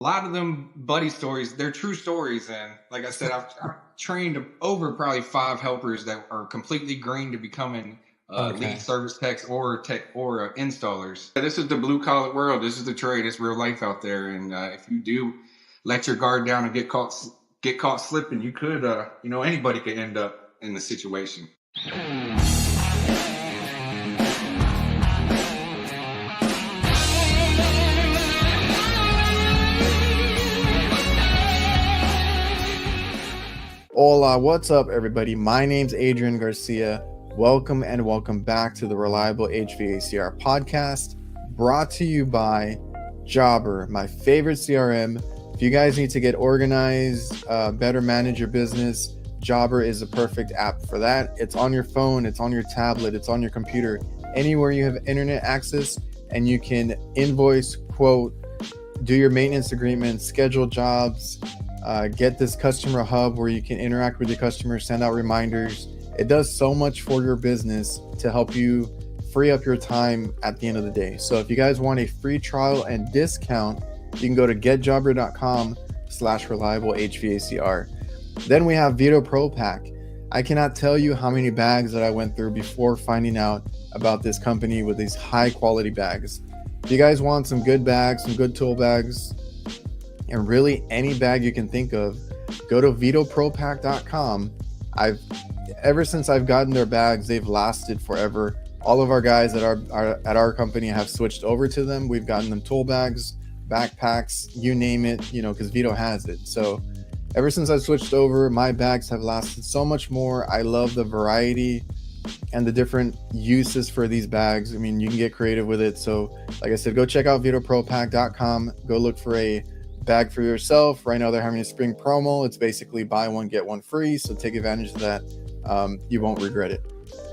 A lot of them buddy stories, they're true stories. And like I said, I've trained over probably 5 helpers that are completely green to becoming lead Okay. service techs or tech or installers. This is the blue collar world. This is the trade. It's real life out there. And if you do let your guard down and get caught slipping, you could, anybody could end up in the situation. Hola, what's up, everybody? My name's Adrian Garcia. Welcome and welcome back to the Reliable HVACR podcast, brought to you by Jobber, my favorite CRM. If you guys need to get organized, better manage your business, Jobber is a perfect app for that. It's on your phone, it's on your tablet, it's on your computer, anywhere you have internet access, and you can invoice, quote, do your maintenance agreements, schedule jobs, get this customer hub where you can interact with your customers, send out reminders. It does so much for your business to help you free up your time at the end of the day. So if you guys want a free trial and discount, you can go to getjobber.com/reliable HVACR. Then we have VETO Pro Pack. I cannot tell you how many bags that I went through before finding out about this company with these high quality bags. If you guys want some good bags, some good tool bags, and really any bag you can think of, go to vetopropack.com. Ever since I've gotten their bags, they've lasted forever. All of our guys at our company have switched over to them. We've gotten them tool bags, backpacks, you name it, because Veto has it. So ever since I switched over, my bags have lasted so much more. I love the variety and the different uses for these bags. I mean, you can get creative with it. So like I said, go check out vetopropack.com. Go look for a bag for yourself. Right now they're having a spring promo. It's basically buy one get one free, so take advantage of that. You won't regret it.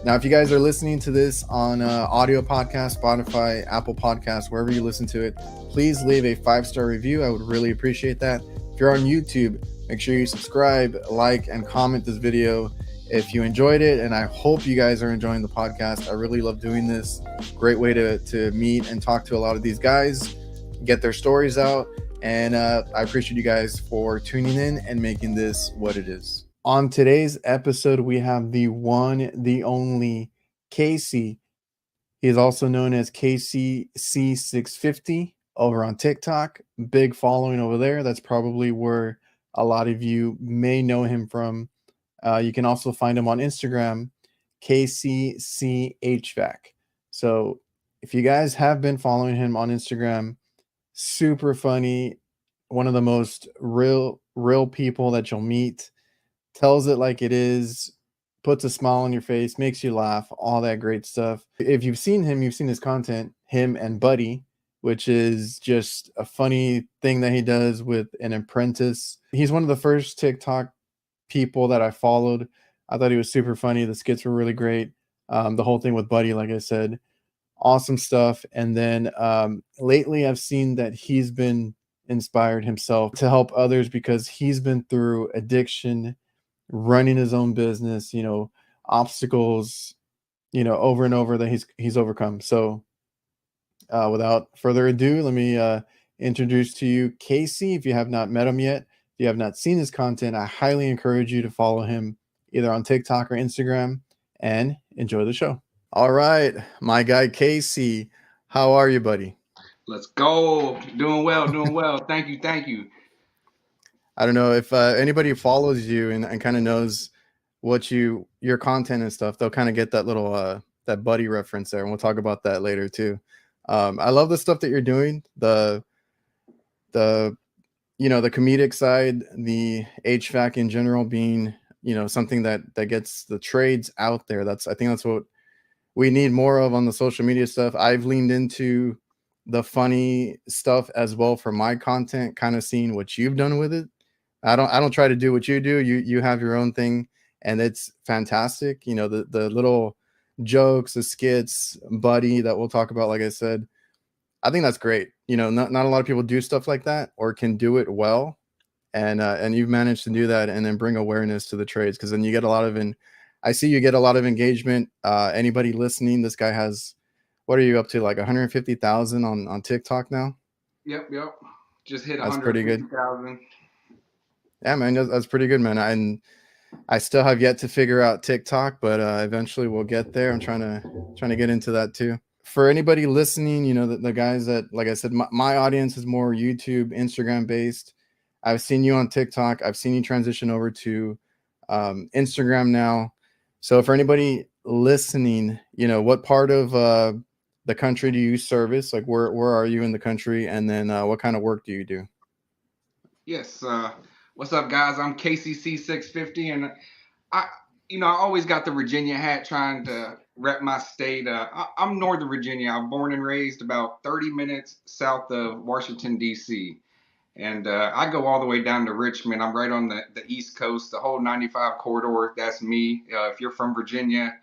Now if you guys are listening to this on audio podcast, Spotify, Apple Podcasts, wherever you listen to it, please leave a 5-star review. I would really appreciate that. If you're on YouTube, make sure you subscribe, like, and comment this video if you enjoyed it, and I hope you guys are enjoying the podcast. I really love doing this. Great way to meet and talk to a lot of these guys, get their stories out. And I appreciate you guys for tuning in and making this what it is. On today's episode, we have the one, the only Casey. He is also known as CaseyC650 over on TikTok. Big following over there. That's probably where a lot of you may know him from. You can also find him on Instagram, CaseyC650. So if you guys have been following him on Instagram, super funny, one of the most real people that you'll meet, tells it like it is, puts a smile on your face, makes you laugh, all that great stuff. If you've seen him, you've seen his content, him and Buddy, which is just a funny thing that he does with an apprentice. He's one of the first TikTok people that I followed. I thought he was super funny. The skits were really great. The whole thing with Buddy, like I said, awesome stuff. And then lately I've seen that he's been inspired himself to help others because he's been through addiction, running his own business, obstacles, over and over that he's overcome. So without further ado, let me introduce to you Casey. If you have not met him yet, if you have not seen his content, I highly encourage you to follow him either on TikTok or Instagram, and enjoy the show. All right, my guy Casey, how are you, buddy? Let's go. Doing well. Thank you. I don't know if anybody follows you and kind of knows what your content and stuff, they'll kind of get that little that Buddy reference there, and we'll talk about that later too. I love the stuff that you're doing, the comedic side, the HVAC in general being something that gets the trades out there. I think that's what we need more of on the social media stuff. I've leaned into the funny stuff as well for my content, kind of seeing what you've done with it. I don't try to do what you do. You have your own thing, and it's fantastic. The little jokes, the skits, Buddy, that we'll talk about. Like I said, I think that's great. Not a lot of people do stuff like that or can do it well. And you've managed to do that and then bring awareness to the trades, because then you get a lot of I see you get a lot of engagement. Anybody listening, this guy has, what are you up to, like 150,000 on TikTok now? Yep. Just hit That's pretty good. 150,000. Yeah, man, that's pretty good, man. I still have yet to figure out TikTok, but eventually we'll get there. I'm trying to get into that too. For anybody listening, you know, the guys that, like I said, my audience is more YouTube, Instagram based. I've seen you on TikTok. I've seen you transition over to Instagram now. So for anybody listening, you know, what part of the country do you service? Like where are you in the country? And then what kind of work do you do? Yes. What's up, guys? I'm CaseyC650, and I, I always got the Virginia hat, trying to rep my state. I'm Northern Virginia. I'm born and raised about 30 minutes south of Washington, D.C. And I go all the way down to Richmond. I'm right on the East Coast, the whole 95 corridor. That's me. If you're from Virginia,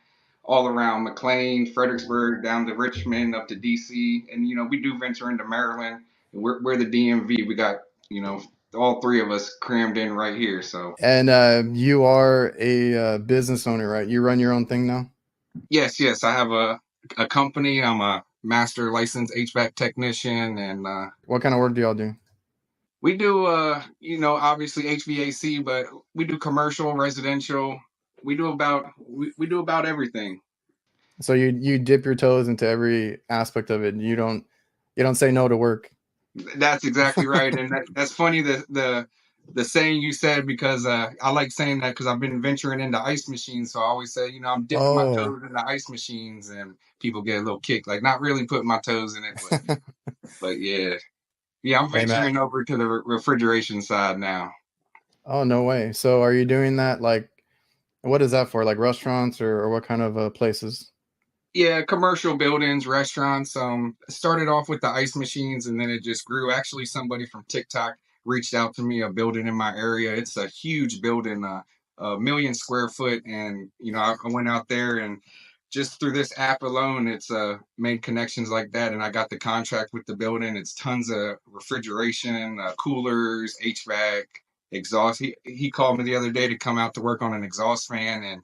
all around McLean, Fredericksburg, down to Richmond, up to DC. And, we do venture into Maryland. We're the DMV. We got, all three of us crammed in right here. So, And you are a business owner, right? You run your own thing now? yes. I have a company. I'm a master licensed HVAC technician. And what kind of work do y'all do? we do, obviously HVAC, but we do commercial, residential. We do about everything. So you dip your toes into every aspect of it. You don't say no to work. That's exactly right, and that's funny the saying you said, because I like saying that because I've been venturing into ice machines. So I always say, I'm dipping my toes into ice machines, and people get a little kick, like not really putting my toes in it, but yeah. Yeah, I'm venturing over to the refrigeration side now. Oh, no way. So are you doing that, like, what is that for? Like restaurants or what kind of places? Yeah, commercial buildings, restaurants. Started off with the ice machines, and then it just grew. Actually, somebody from TikTok reached out to me, a building in my area. It's a huge building, a million square foot, and I went out there, and just through this app alone, it's made connections like that, and I got the contract with the building. It's tons of refrigeration, coolers, HVAC, exhaust. He called me the other day to come out to work on an exhaust fan, and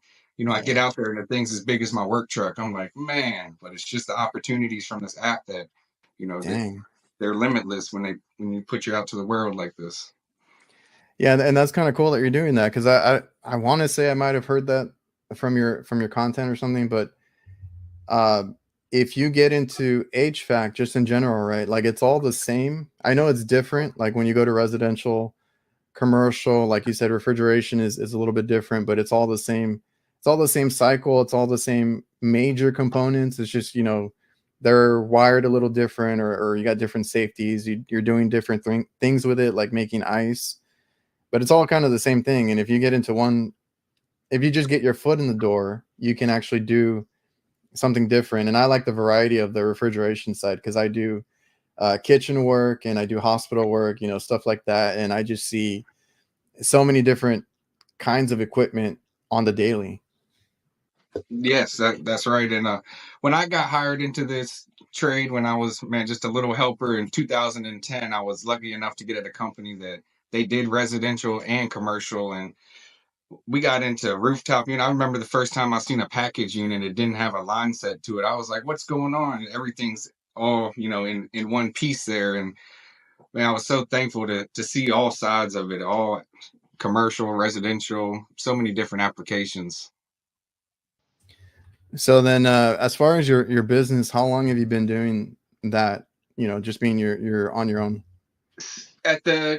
I get out there and the thing's as big as my work truck. I'm like, man, but it's just the opportunities from this app that, they're limitless when you put you out to the world like this. Yeah, and that's kind of cool that you're doing that, because I want to say I might have heard that from your content or something, but if you get into HVAC just in general, right? Like it's all the same. I know it's different. Like when you go to residential, commercial, like you said, refrigeration is a little bit different, but it's all the same. It's all the same cycle. It's all the same major components. It's just, they're wired a little different, or you got different safeties. You're doing different things with it, like making ice, but it's all kind of the same thing. And if you get into one, if you just get your foot in the door, you can actually do something different. And I like the variety of the refrigeration side, because I do kitchen work and I do hospital work, stuff like that. And I just see so many different kinds of equipment on the daily. Yes, that's right. And when I got hired into this trade, when I was, just a little helper in 2010, I was lucky enough to get at a company that they did residential and commercial, and we got into rooftop. I remember the first time I seen a package unit, it didn't have a line set to it. I was like, what's going on? Everything's all, in one piece there. And man, I was so thankful to see all sides of it, all commercial, residential, so many different applications. So then, as far as your business, how long have you been doing that? Just being you're on your own.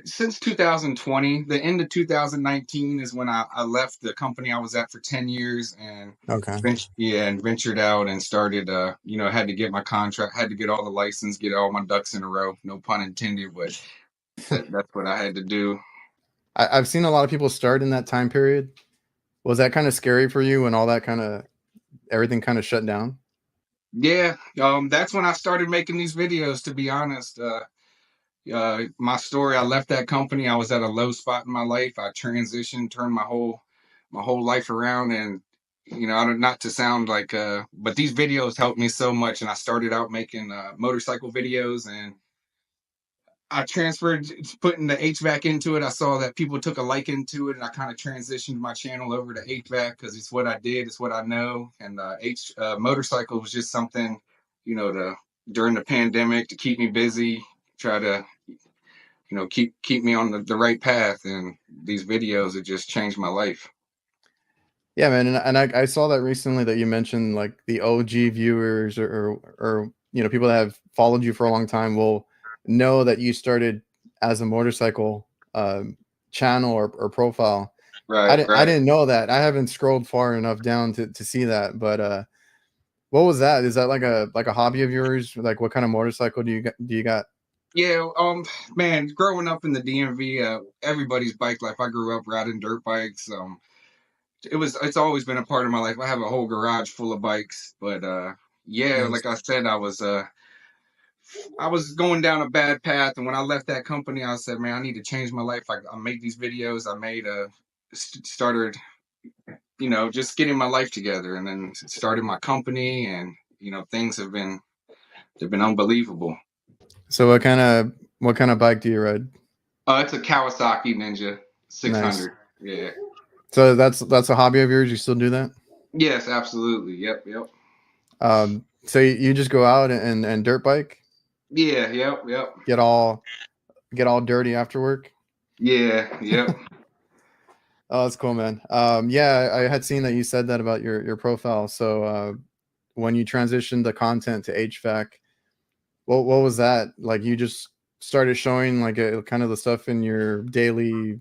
Since 2020, the end of 2019 is when I left the company I was at for 10 years, and ventured out and started. Had to get my contract, had to get all the license, get all my ducks in a row. No pun intended, but that's what I had to do. I've seen a lot of people start in that time period. Was that kind of scary for you when all that everything kind of shut down? Yeah, that's when I started making these videos, to be honest. My story, I left that company. I was at a low spot in my life. I transitioned, turned my whole life around, and not to sound like but these videos helped me so much. And I started out making motorcycle videos, and I transferred, putting the HVAC into it. I saw that people took a liking to it, and I kind of transitioned my channel over to HVAC because it's what I did, it's what I know. And motorcycle was just something, during the pandemic, to keep me busy, try to, keep me on the right path. And these videos have just changed my life. Yeah, man, and I saw that recently that you mentioned like the OG viewers or people that have followed you for a long time will know that you started as a motorcycle channel or profile. Right, I right. didn't know that. I haven't scrolled far enough down to see that. But what was that? Is that like a hobby of yours? Like what kind of motorcycle do you got? Yeah, man, growing up in the DMV, everybody's bike life. I grew up riding dirt bikes. It's always been a part of my life. I have a whole garage full of bikes, but yeah, Nice. like I said, I was going down a bad path, and when I left that company, I said, man, I need to change my life. I made these videos. I made started, just getting my life together, and then started my company, and things they've been unbelievable. So what kind of bike do you ride? It's a Kawasaki Ninja Nice. 600. Yeah. So that's a hobby of yours. You still do that? Yes, absolutely. Yep, yep. So you just go out and dirt bike, Yeah, yep, yep. get all dirty after work. Yeah, yep. Oh, that's cool, man. Yeah, I had seen that you said that about your profile. So when you transitioned the content to HVAC, what was that like? You just started showing like kind of the stuff in your daily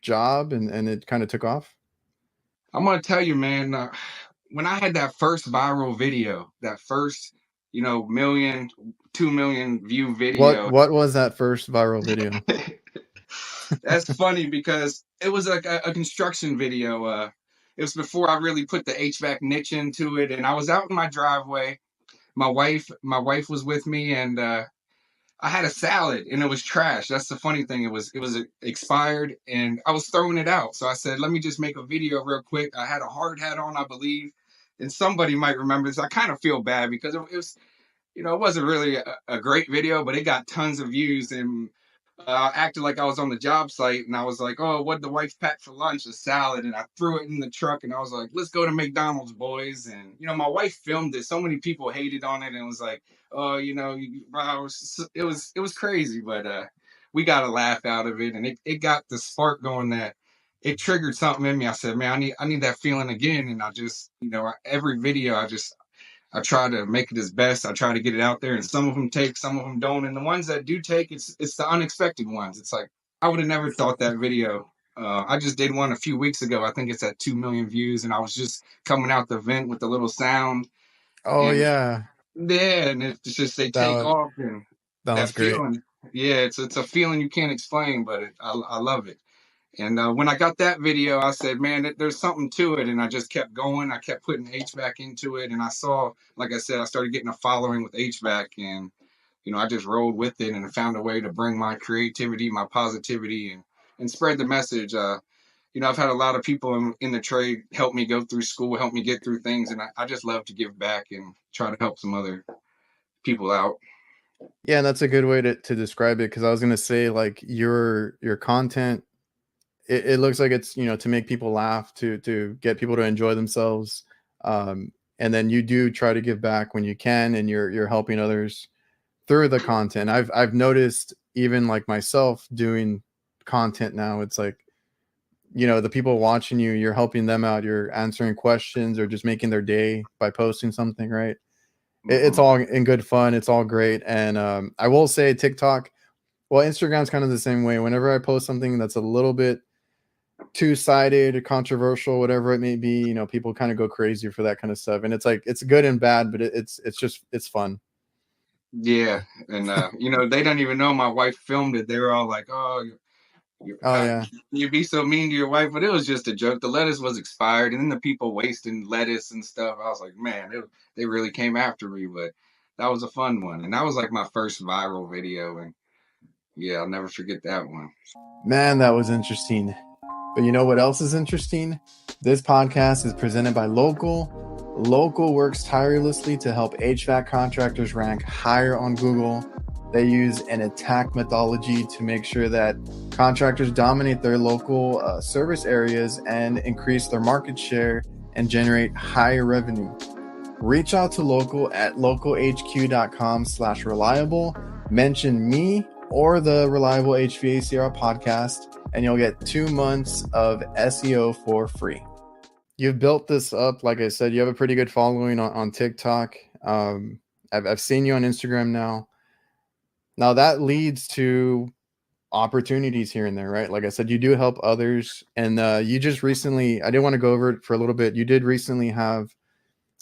job, and it kind of took off. I'm gonna tell you, man. When I had that first viral video, that first, 2 million view video. What was that first viral video? That's funny because it was like a construction video. It was before I really put the HVAC niche into it, and I was out in my driveway. My wife was with me, and I had a salad, and it was trash. That's the funny thing. It was expired, and I was throwing it out. So I said, let me just make a video real quick. I had a hard hat on, I believe, and somebody might remember this. I kind of feel bad because it was, it wasn't really a great video, but it got tons of views, and acted like I was on the job site, and I was like, "Oh, what did the wife pack for lunch? A salad." And I threw it in the truck, and I was like, "Let's go to McDonald's, boys." And my wife filmed it. So many people hated on it, and was like, "Oh, it was crazy." But we got a laugh out of it, and it got the spark going that it triggered something in me. I said, "Man, I need that feeling again." And I just, every video, I try to make it as best. I try to get it out there, and some of them take, some of them don't. And the ones that do take, it's the unexpected ones. It's like I would have never thought that video. I just did one a few weeks ago. I think it's at 2 million views, and I was just coming out the vent with the little sound, Oh and yeah, yeah, and it's just they that take was, off, and that that was great. feeling. Yeah, it's a feeling you can't explain, but I love it. And when I got that video, I said, man, there's something to it. And I just kept going. I kept putting HVAC into it. And I saw, like I said, I started getting a following with HVAC. And, I just rolled with it and found a way to bring my creativity, my positivity, and spread the message. I've had a lot of people in the trade help me go through school, help me get through things. And I just love to give back and try to help some other people out. Yeah, and that's a good way to describe it because I was gonna say like your content. It looks like it's to make people laugh, to get people to enjoy themselves, and then you do try to give back when you can, and you're helping others through the content. I've noticed even like myself doing content now. It's like the people watching you're helping them out. You're answering questions or just making their day by posting something, right? It's Mm-hmm. all in good fun. It's all great. And I will say TikTok, well, Instagram's kind of the same way. Whenever I post something that's a little bit two-sided or controversial, whatever it may be, people kind of go crazy for that kind of stuff. And it's like, it's good and bad, but it's fun. Yeah. And, they don't even know my wife filmed it. They were all like, oh, Oh yeah. you be so mean to your wife, but it was just a joke. The lettuce was expired, and then the people wasting lettuce and stuff. I was like, man, they really came after me, but that was a fun one, and that was like my first viral video, and yeah, I'll never forget that one. Man, that was interesting. But you know what else is interesting? This podcast is presented by Local. Local works tirelessly to help HVAC contractors rank higher on Google. They use an attack methodology to make sure that contractors dominate their local service areas and increase their market share and generate higher revenue. Reach out to Local at localhq.com/reliable. Mention me or the Reliable HVACR podcast, and you'll get 2 months of SEO for free. You've built this up. Like I said, you have a pretty good following on TikTok. I've seen you on Instagram now. Now that leads to opportunities here and there, right? Like I said, you do help others. And you just recently, I did want to go over it for a little bit. You did recently have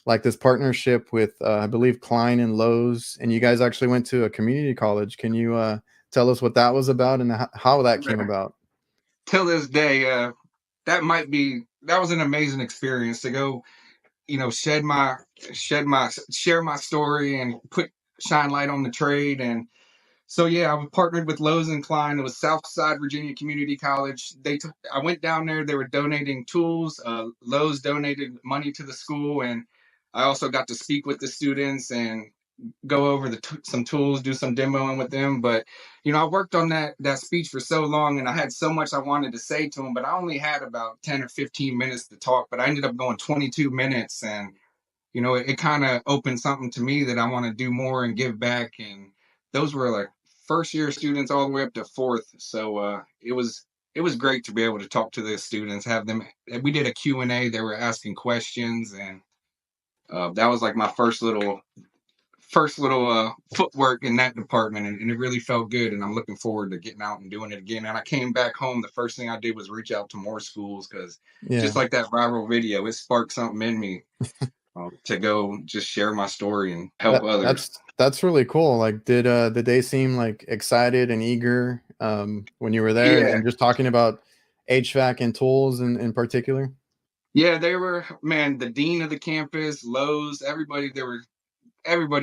like this partnership with, I believe, Klein and Lowe's, and you guys actually went to a community college. Can you tell us what that was about and how that came about? Till this day, that was an amazing experience to go, share my story and shine light on the trade. And so, yeah, I partnered with Lowe's and Klein. It was Southside Virginia Community College. I went down there. They were donating tools. Lowe's donated money to the school, and I also got to speak with the students and go over some tools, do some demoing with them. But I worked on that speech for so long, and I had so much I wanted to say to them, but I only had about 10 or 15 minutes to talk. But I ended up going 22 minutes, and it kind of opened something to me that I want to do more and give back. And those were like first year students all the way up to fourth. So it was great to be able to talk to the students, have them. We did a Q&A. They were asking questions, and that was like my first little footwork in that department, and it really felt good. And I'm looking forward to getting out and doing it again. And I came back home, the first thing I did was reach out to more schools, because just like that viral video, it sparked something in me to go just share my story and help others. That's really cool. Like, did they seem like excited and eager when you were there? Yeah. And just talking about HVAC and tools in particular? Yeah, they were, man, the dean of the campus, Lowe's, everybody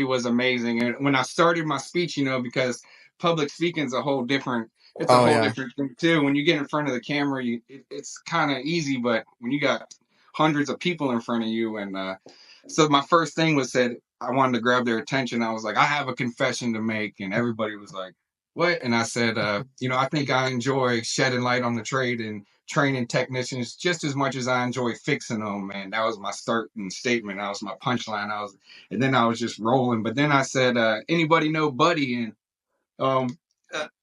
was amazing. And when I started my speech, because public speaking is a whole different thing too. When you get in front of the camera, it's kind of easy, but when you got hundreds of people in front of you, and so my first thing was said, I wanted to grab their attention. I was like, I have a confession to make, and everybody was like, what? And I said, I think I enjoy shedding light on the trade and training technicians just as much as I enjoy fixing them. And that was my starting statement. That was my punchline. And then I was just rolling. But then I said, anybody know Buddy? And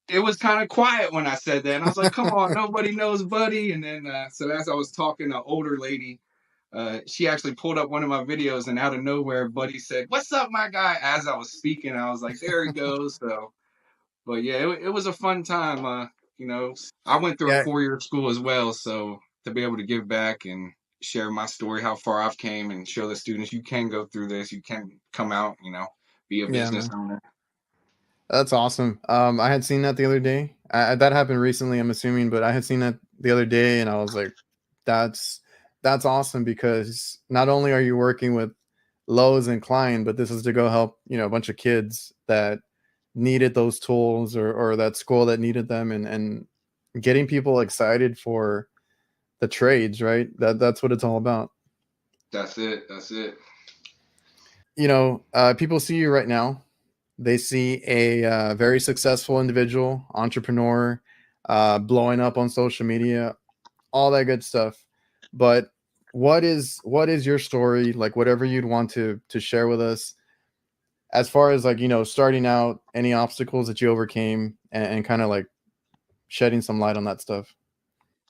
it was kind of quiet when I said that. And I was like, come on, nobody knows Buddy. And then, so as I was talking, an older lady, she actually pulled up one of my videos, and out of nowhere, Buddy said, "What's up, my guy?" As I was speaking, I was like, there he goes. So, but yeah, it was a fun time. I went through a 4-year school as well. So to be able to give back and share my story, how far I've came, and show the students you can go through this, you can come out, be a business owner. That's awesome. I had seen that the other day. That happened recently, I'm assuming, but I had seen that the other day, and I was like, that's awesome, because not only are you working with Lowe's and Klein, but this is to go help, a bunch of kids that needed those tools, or that school that needed them, and getting people excited for the trades, right? That's what it's all about. That's it. People see you right now. They see a very successful individual, entrepreneur, blowing up on social media, all that good stuff. But what is your story? Like, whatever you'd want to share with us, as far as like, starting out, any obstacles that you overcame, and kind of like shedding some light on that stuff.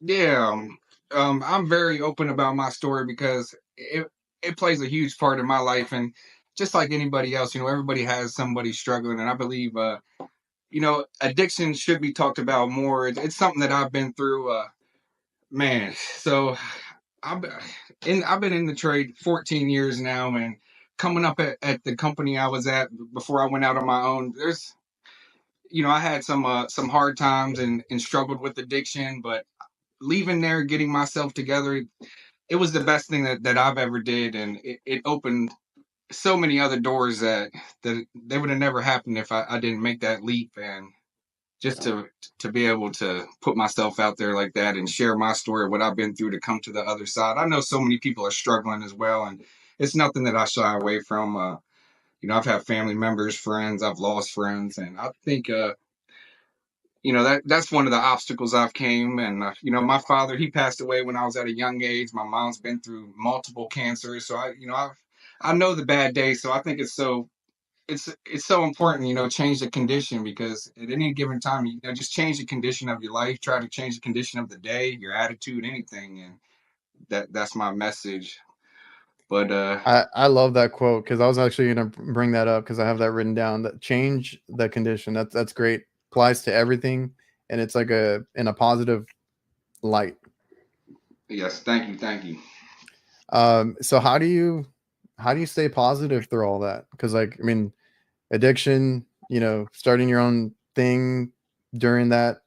Yeah. I'm very open about my story, because it plays a huge part in my life. And just like anybody else, everybody has somebody struggling. And I believe, addiction should be talked about more. It's something that I've been through, man. So I've been in the trade 14 years now, and coming up at the company I was at before I went out on my own, there's, I had some hard times and struggled with addiction, but leaving there, getting myself together, it was the best thing that I've ever did. And it opened so many other doors that they would have never happened if I didn't make that leap. And just to be able to put myself out there like that and share my story, what I've been through to come to the other side. I know so many people are struggling as well, and it's nothing that I shy away from. I've had family members, friends, I've lost friends, and I think that's one of the obstacles I've came. And my father, he passed away when I was at a young age. My mom's been through multiple cancers, so I know the bad days. So I think it's so it's so important, change the condition, because at any given time, just change the condition of your life, try to change the condition of the day, your attitude, anything. And that's my message. But I love that quote because I was actually going to bring that up because I have that written down. That change the condition. That's great. Applies to everything, and it's like in a positive light. yes, thank you. So how do you stay positive through all that? Because like I mean, addiction. Starting your own thing during that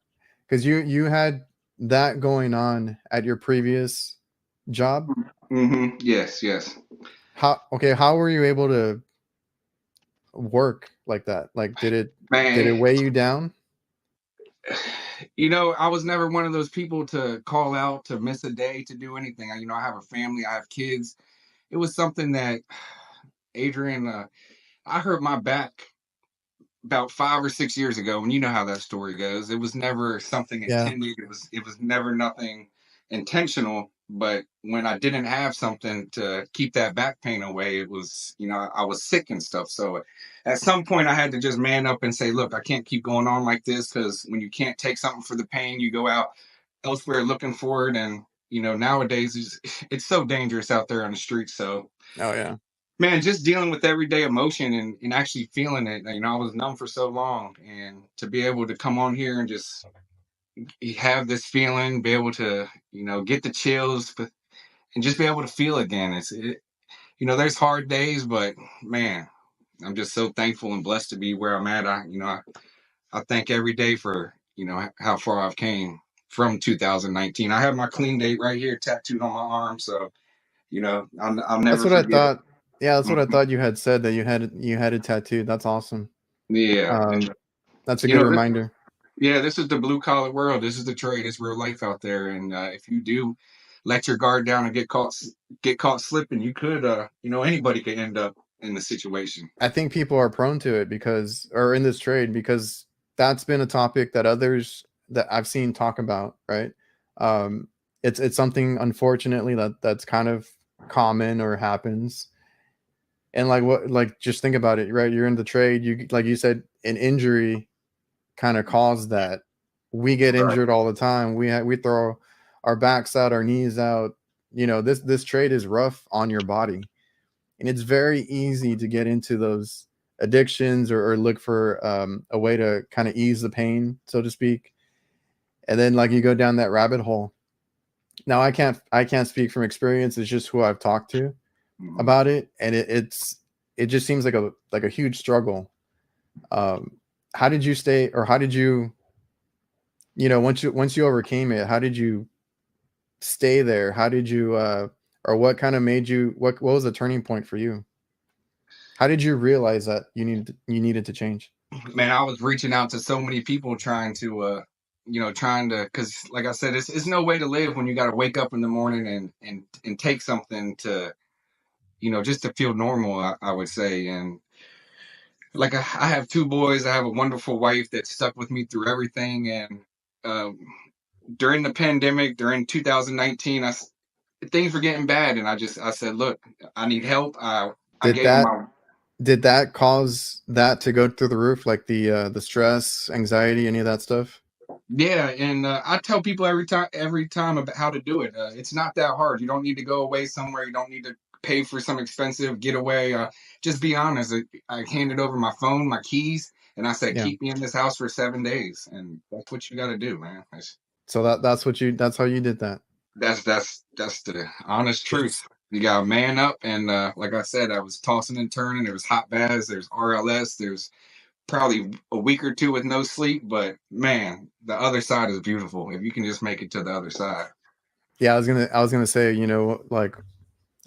because you had that going on at your previous job. Yes, yes. How were you able to work like that? Like, did it Man, weigh you down? I was never one of those people to call out, to miss a day, to do anything. I have a family, I have kids. It was something that, Adrian, I hurt my back about 5 or 6 years ago, and you know how that story goes. It was never something Yeah, intended. It was never nothing intentional. But when I didn't have something to keep that back pain away, it was, I was sick and stuff. So at some point, I had to just man up and say, look, I can't keep going on like this, because when you can't take something for the pain, you go out elsewhere looking for it. And nowadays it's so dangerous out there on the streets. So oh yeah, man, just dealing with everyday emotion, and actually feeling it. I was numb for so long, and to be able to come on here and just have this feeling, be able to, get the chills, but and just be able to feel again. There's hard days, but man, I'm just so thankful and blessed to be where I'm at. I thank every day for, how far I've came from 2019. I have my clean date right here tattooed on my arm. So, I'll that's never what I forget it. thought. Yeah, that's what I Mhm. thought you had said that you had it tattooed. That's awesome. Yeah. And, That's a you good know, this, reminder. Yeah, this is the blue collar world. This is the trade. It's real life out there. And if you do let your guard down and get caught slipping, you could, anybody could end up in the situation. I think people are prone to it or in this trade because that's been a topic that others that I've seen talk about, right? Um, it's something unfortunately that's kind of common or happens. And like just think about it, right? You're in the trade, you like you said, an injury kind of caused that. We get Right. injured all the time. We throw our backs out, our knees out. This trade is rough on your body, and it's very easy to get into those addictions or look for a way to kind of ease the pain, so to speak. And then like you go down that rabbit hole. Now I can't speak from experience. It's just who I've talked to Mhm. about it, and it just seems like a huge struggle. Um, how did you stay, or how did you once you overcame it? How did you stay there? How did you or what kind of made you what was the turning point for you? How did you realize that you needed to change? Man, I was reaching out to so many people because like I said, it's no way to live when you got to wake up in the morning and take something to, just to feel normal, I would say. And like I have two boys. I have a wonderful wife that stuck with me through everything. And um, during the pandemic, during 2019, things were getting bad, and I said, look, I need help. I Did gave them that my did that cause that to go through the roof, like the stress, anxiety, any of that stuff? Yeah, and I tell people every time about how to do it. It's not that hard. You don't need to go away somewhere. You don't need to pay for some expensive getaway. Just be honest. I handed over my phone, my keys, and I said, Yeah. keep me in this house for 7 days, and that's what you got to do, man. So that's how you did that. That's the honest truth. You got to man up, and like I said, I was tossing and turning. There was hot baths. There's RLS. There's probably a week or two with no sleep, but man, the other side is beautiful if you can just make it to the other side. Yeah, I was gonna say, like,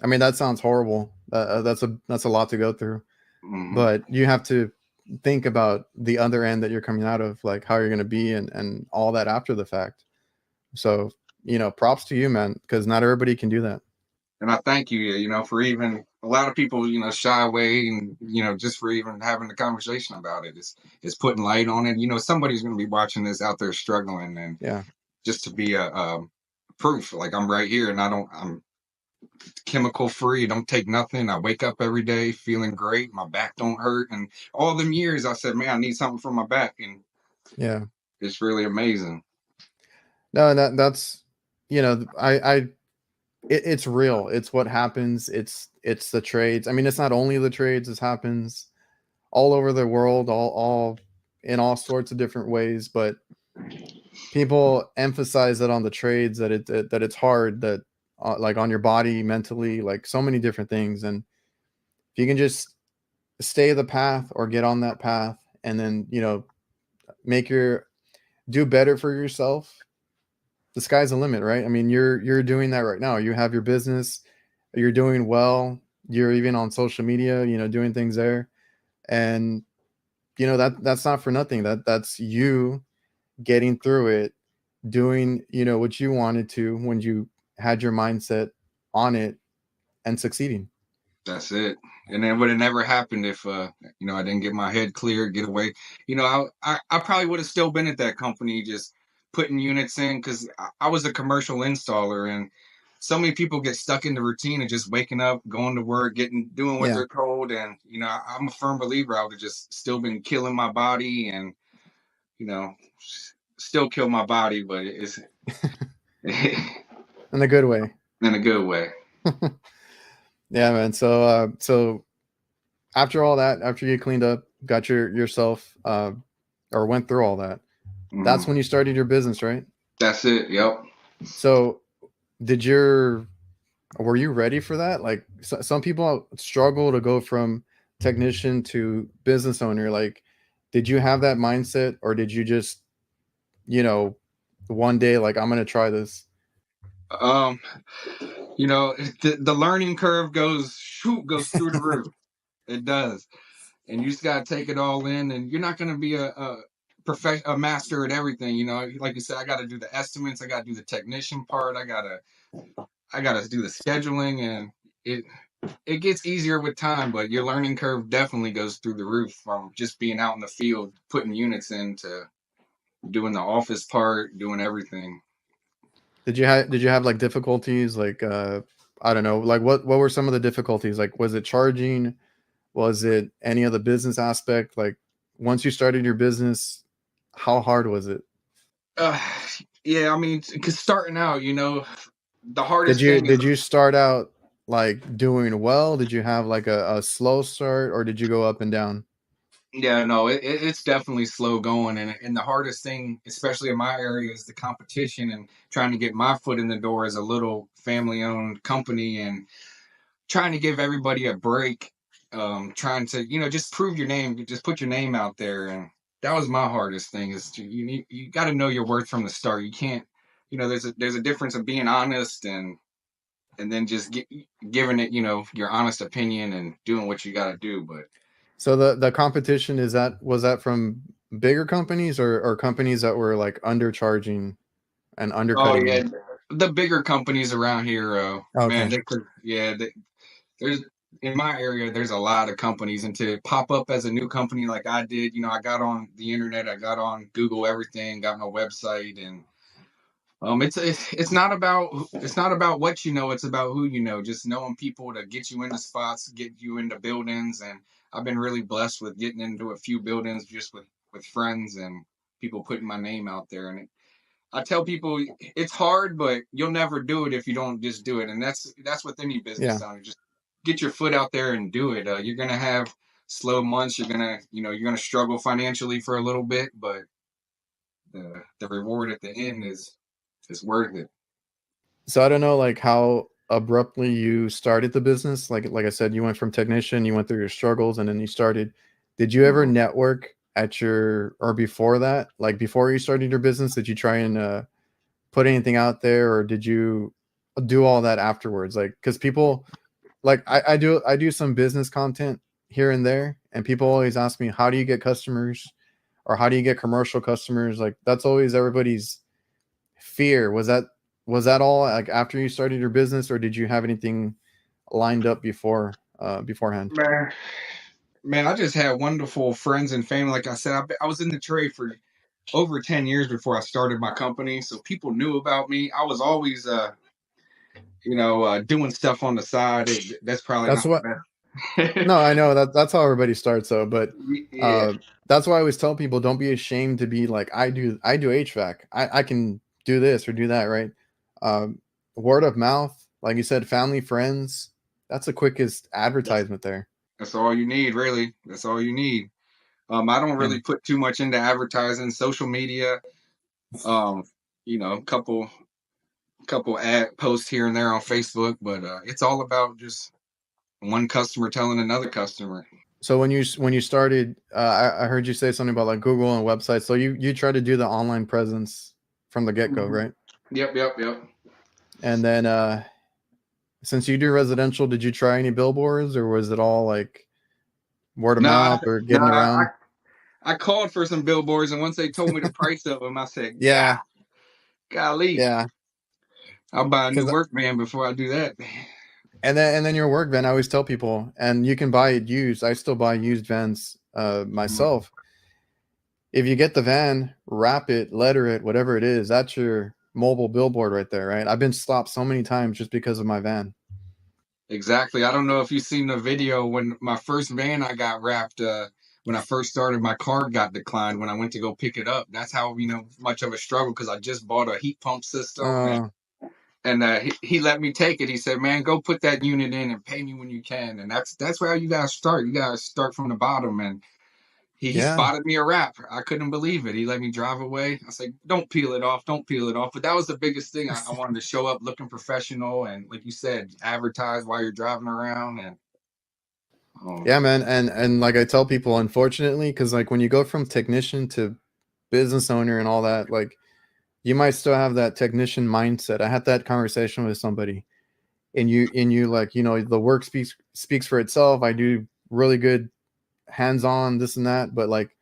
I mean, that sounds horrible. That's a lot to go through, Hmm. but you have to think about the other end that you're coming out of, like how you're gonna be and all that after the fact. So, props to you, man, because not everybody can do that. And I thank you, for even a lot of people, shy away, and just for even having the conversation about it. It's putting light on it. Somebody's going to be watching this out there struggling, and Yeah. just to be a proof, like I'm right here, and I'm chemical free. Don't take nothing. I wake up every day feeling great. My back don't hurt. And all them years I said, man, I need something for my back. And Yeah. it's really amazing. No, that's it's real. It's what happens. It's the trades. I mean, it's not only the trades. This happens all over the world, all in all sorts of different ways. But people emphasize that on the trades, that that it's hard, that like on your body, mentally, like so many different things. And if you can just stay the path or get on that path, and then do better for yourself, the sky's the limit, right? I mean, you're doing that right now. You have your business, you're doing well, you're even on social media, doing things there. And that's not for nothing. That's you getting through it, doing what you wanted to when you had your mindset on it, and succeeding. That's it. And then would have never happened if I didn't get my head clear, get away. I probably would have still been at that company just putting units in, because I was a commercial installer, and so many people get stuck in the routine of just waking up, going to work, doing what Yeah. they're told. And I'm a firm believer I would have just still been killing my body, and you know still kill my body, but it's In a good way. in a good way. Yeah, man. So after all that, after you cleaned up, got yourself or went through all that, that's Mhm. when you started your business, right? That's it. Yep. So were you ready for that? Like, some people struggle to go from technician to business owner. Like, did you have that mindset, or did you just, one day, like, I'm going to try this? Um, the learning curve goes through the roof. It does, and you just gotta take it all in. And you're not gonna be a master at everything. Like you said, I got to do the estimates. I got to do the technician part. I gotta do the scheduling, and it it gets easier with time. But your learning curve definitely goes through the roof from just being out in the field, putting units in, to doing the office part, doing everything. Did you have like difficulties, like, I don't know, like, what were some of the difficulties? Like, was it charging? Was it any of the business aspect? Like, once you started your business, how hard was it? Uh, yeah, I mean, because starting out, the Did hardest you thing is, did you start out like doing well? Did you have like a slow start, or did you go up and down? yeah, no, it's definitely slow going. And the hardest thing, especially in my area, is the competition and trying to get my foot in the door as a little family owned company, and trying to give everybody a break. Trying to, just prove your name, just put your name out there. And that was my hardest thing, is you got to know your worth from the start. You can't, there's a difference of being honest, and then just giving it, your honest opinion and doing what you got to do. But So the competition, was that from bigger companies, or companies that were like undercharging and oh undercutting yeah, you? the bigger companies around here, man, Okay. there's in my area, there's a lot of companies, and to pop up as a new company like I did, I got on the internet, I got on Google everything, got my website. And it's not about what you know, it's about who you know. Just knowing people to get you into spots, get you into buildings. And I've been really blessed with getting into a few buildings just with friends and people putting my name out there. And I tell people it's hard, but you'll never do it if you don't just do it. And that's with any Yeah. business owner. Just get your foot out there and do it. You're gonna have slow months. You're gonna struggle financially for a little bit, but the reward at the end is worth it. So I don't know, like, how abruptly you started the business. Like I said, you went from technician, you went through your struggles, and then you started. Did you ever Mhm. network at your or before that? Like, before you started your business, did you try and put anything out there, or did you do all that afterwards? Like, because people, like, I do some business content here and there, and people always ask me, how do you get customers, or how do you get commercial customers? Like, that's always everybody's fear. Was that all like after you started your business, or did you have anything lined up beforehand? Man, I just had wonderful friends and family. Like I said, I was in the trade for over 10 years before I started my company. So people knew about me. I was always doing stuff on the side. That's probably That's not what. the best. No, I know that's how everybody starts though, but Yeah, that's why I always tell people don't be ashamed to be like I do HVAC. I can do this or do that, right? Um, Word of mouth, like you said, family, friends. That's the quickest that's advertisement there. that's all you need, really. That's all you need. I don't Yeah. really put too much into advertising, social media. Um, couple ad posts here and there on Facebook, but it's all about just one customer telling another customer. So when you started, I heard you say something about like Google and websites. So you try to do the online presence from the get go, Mhm. right? Yep. And then since you do residential, did you try any billboards or was it all like word of No, mouth or no, getting around? I called for some billboards, and once they told me the price of them, I said, "God, Yeah, golly, yeah. I'll buy a new Because work van before I do that." and then your work van, I always tell people, and you can buy it used. I still buy used vans Mhm. myself. If you get the van, wrap it, letter it, whatever it is, that's your mobile billboard right there, right? I've been stopped so many times just because of my van. Exactly. I don't know if you've seen the video when my first van I got wrapped. When I first started, my card got declined when I went to go pick it up. That's how much of a struggle because I just bought a heat pump system, and Uh, he let me take it. He said, "Man, go put that unit in and pay me when you can." And that's where you gotta start. You gotta start from the bottom. And he yeah. spotted me a wrap. I couldn't believe it. He let me drive away. I said, "Don't peel it off. Don't peel it off." But that was the biggest thing. I wanted to show up looking professional and, like you said, advertise while you're driving around. And um, Yeah, man. And like I tell people, unfortunately, because like when you go from technician to business owner and all that, like you might still have that technician mindset. I had that conversation with somebody, and you like, the work speaks for itself. I do really good hands-on this and that, but like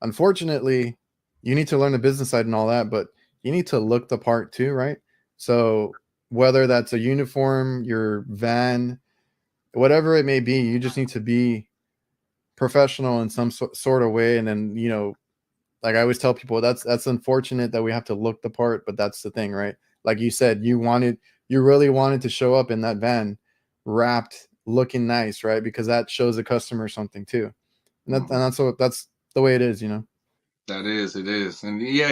unfortunately, you need to learn the business side and all that, but you need to look the part too, right? So whether that's a uniform, your van, whatever it may be, you just need to be professional in some sort of way. And then, like I always tell people, that's unfortunate that we have to look the part, but that's the thing, right? Like you said, you really wanted to show up in that van wrapped, looking nice, right? Because that shows the customer something too. And that's the way it is. that is, it is. And yeah,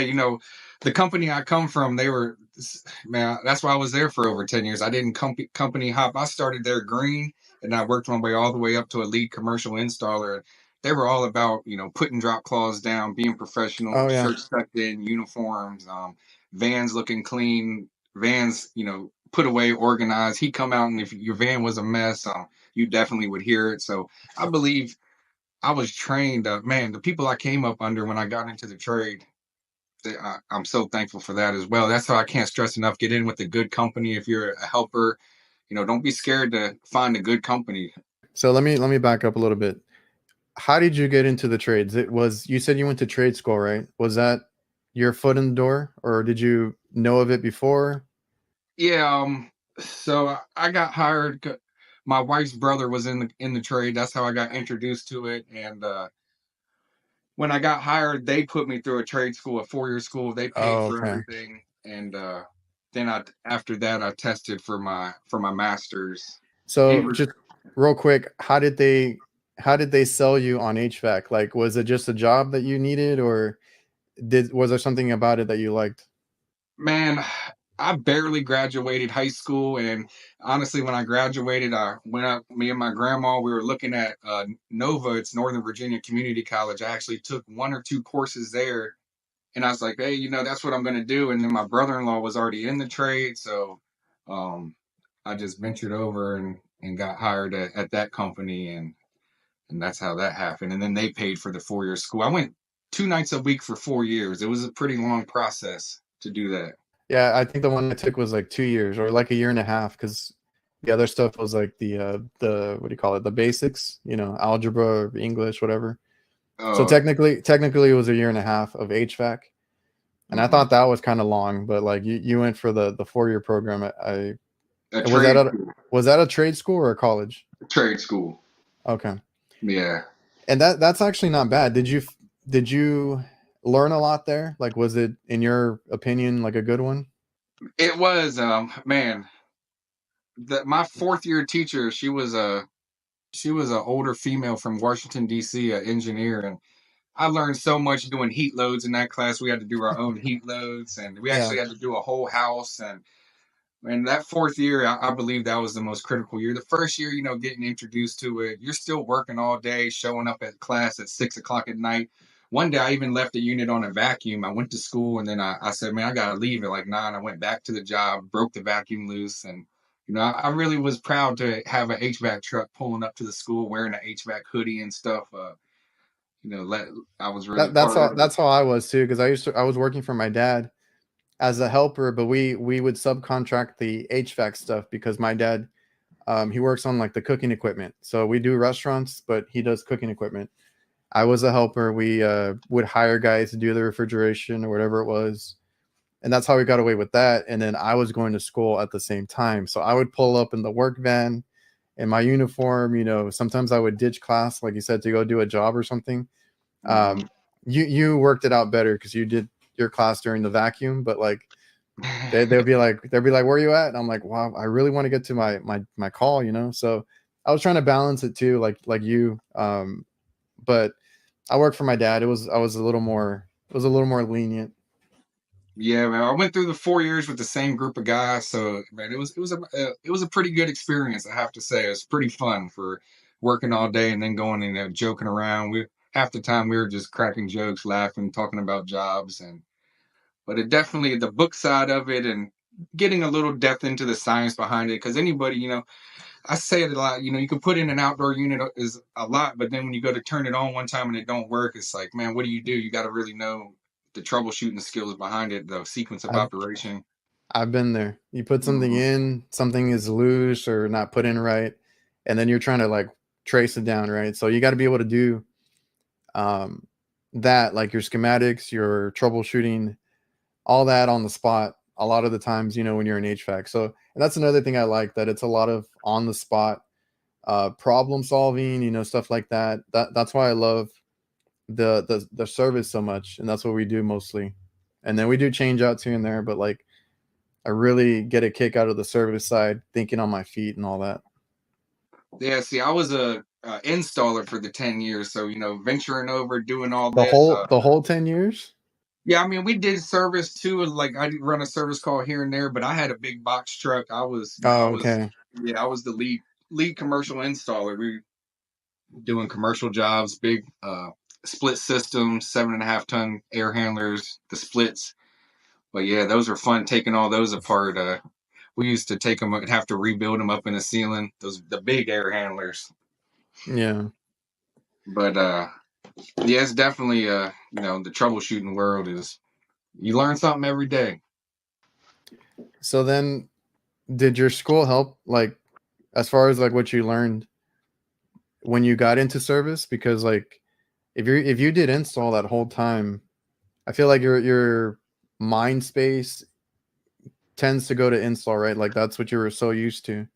the company I come from, they were, man, that's why I was there for over 10 years. I didn't company hop. I started there green and I worked my way all the way up to a lead commercial installer. They were all about, putting drop claws down, being professional, Oh yeah. shirts tucked in, uniforms, vans looking clean, vans, put away, organized. He'd come out and if your van was a mess, you definitely would hear it. So I believe I was trained. Man, the people I came up under when I got into the trade, I'm so thankful for that as well. That's how I can't stress enough. Get in with a good company if you're a helper. Don't be scared to find a good company. So let me back up a little bit. How did you get into the trades? You said you went to trade school, right? Was that your foot in the door, or did you know of it before? Yeah. So I got hired. My wife's brother was in the trade. That's how I got introduced to it. And when I got hired, they put me through a trade school, a 4-year school. They paid Oh, for okay. everything. And then after that, I tested for my master's. They So were just real quick, how did they sell you on HVAC? Like, was it just a job that you needed, or was there something about it that you liked? Man, I barely graduated high school, and honestly, when I graduated, I went up. Me and my grandma, we were looking at Nova. It's Northern Virginia Community College. I actually took 1 or 2 courses there, and I was like, hey, that's what I'm going to do. And then my brother-in-law was already in the trade, so um, I just ventured over and got hired at that company, and that's how that happened. And then they paid for the 4-year school. I went 2 nights a week for 4 years. It was a pretty long process to do that. Yeah, I think the one I took was like 2 years or like a year and a half, because the other stuff was like the what do you call it? The basics, algebra, or English, whatever. So Oh, technically it was a year and a half of HVAC. And I mhm. thought that was kind of long, but like you went for the 4-year program. I A was that trade a school. was that a trade school or a college? Trade school. Okay. Yeah. And that's actually not bad. Did you learn a lot there? Like, was it, in your opinion, like a good one? It was man. my fourth year teacher, she was an older female from Washington D.C., an engineer, and I learned so much doing heat loads in that class. We had to do our own heat loads, and we Yeah. actually had to do a whole house. And that fourth year, I believe that was the most critical year. The first year, getting introduced to it, you're still working all day, showing up at class at 6 o'clock at night. One day, I even left the unit on a vacuum. I went to school, and then I said, "Man, I gotta leave at like 9." I went back to the job, broke the vacuum loose, and I really was proud to have an HVAC truck pulling up to the school wearing an HVAC hoodie and stuff. Let I was really That's part how of it. that's how I was too, because I was working for my dad as a helper, but we would subcontract the HVAC stuff because my dad, he works on like the cooking equipment. So we do restaurants, but he does cooking equipment. I was a helper. We would hire guys to do the refrigeration or whatever it was, and that's how we got away with that. And then I was going to school at the same time, so I would pull up in the work van in my uniform. Sometimes I would ditch class, like you said, to go do a job or something. Mhm. You worked it out better because you did your class during the vacuum, but like they'll be like, where are you at? And I'm like, wow, I really want to get to my call. So I was trying to balance it too, like you. But I worked for my dad. I was a little more lenient. Yeah, man. I went through the 4 years with the same group of guys, so man, it was a pretty good experience. I have to say, it was pretty fun for working all day and then going and joking around. We Half the time we were just cracking jokes, laughing, talking about jobs, but it definitely the book side of it and getting a little depth into the science behind it. Because anybody, I say it a lot. You can put in an outdoor unit is a lot, but then when you go to turn it on one time and it don't work, it's like, man, what do? You got to really know the troubleshooting skills behind it, the sequence of I've operation. I've been there. You put something Mhm. in, something is loose or not put in right, and then you're trying to like trace it down, right? So you got to be able to do um, that, like your schematics, your troubleshooting, all that on the spot. A lot of the times, when you're in HVAC. So, and that's another thing I like, that it's a lot of on the spot problem solving, stuff like that. That's why I love the service so much, and that's what we do mostly. And then we do change outs here and there, but like I really get a kick out of the service side, thinking on my feet and all that. Yeah, see, I was a installer for the 10 years, so venturing over, doing all The this. whole the whole 10 years. Yeah, I mean, we did service too. Like I did run a service call here and there, but I had a big box truck. Oh, okay. I was the lead commercial installer. We were doing commercial jobs, big split systems, 7.5 ton air handlers, the splits. But yeah, those are fun taking all those apart. We used to take them and have to rebuild them up in the ceiling. Those the big air handlers. Yeah. But yeah, it's definitely the troubleshooting world is you learn something every day. So then, did your school help, like, as far as like what you learned when you got into service? Because like if you did install that whole time, I feel like your mind space tends to go to install, right? Like that's what you were so used to.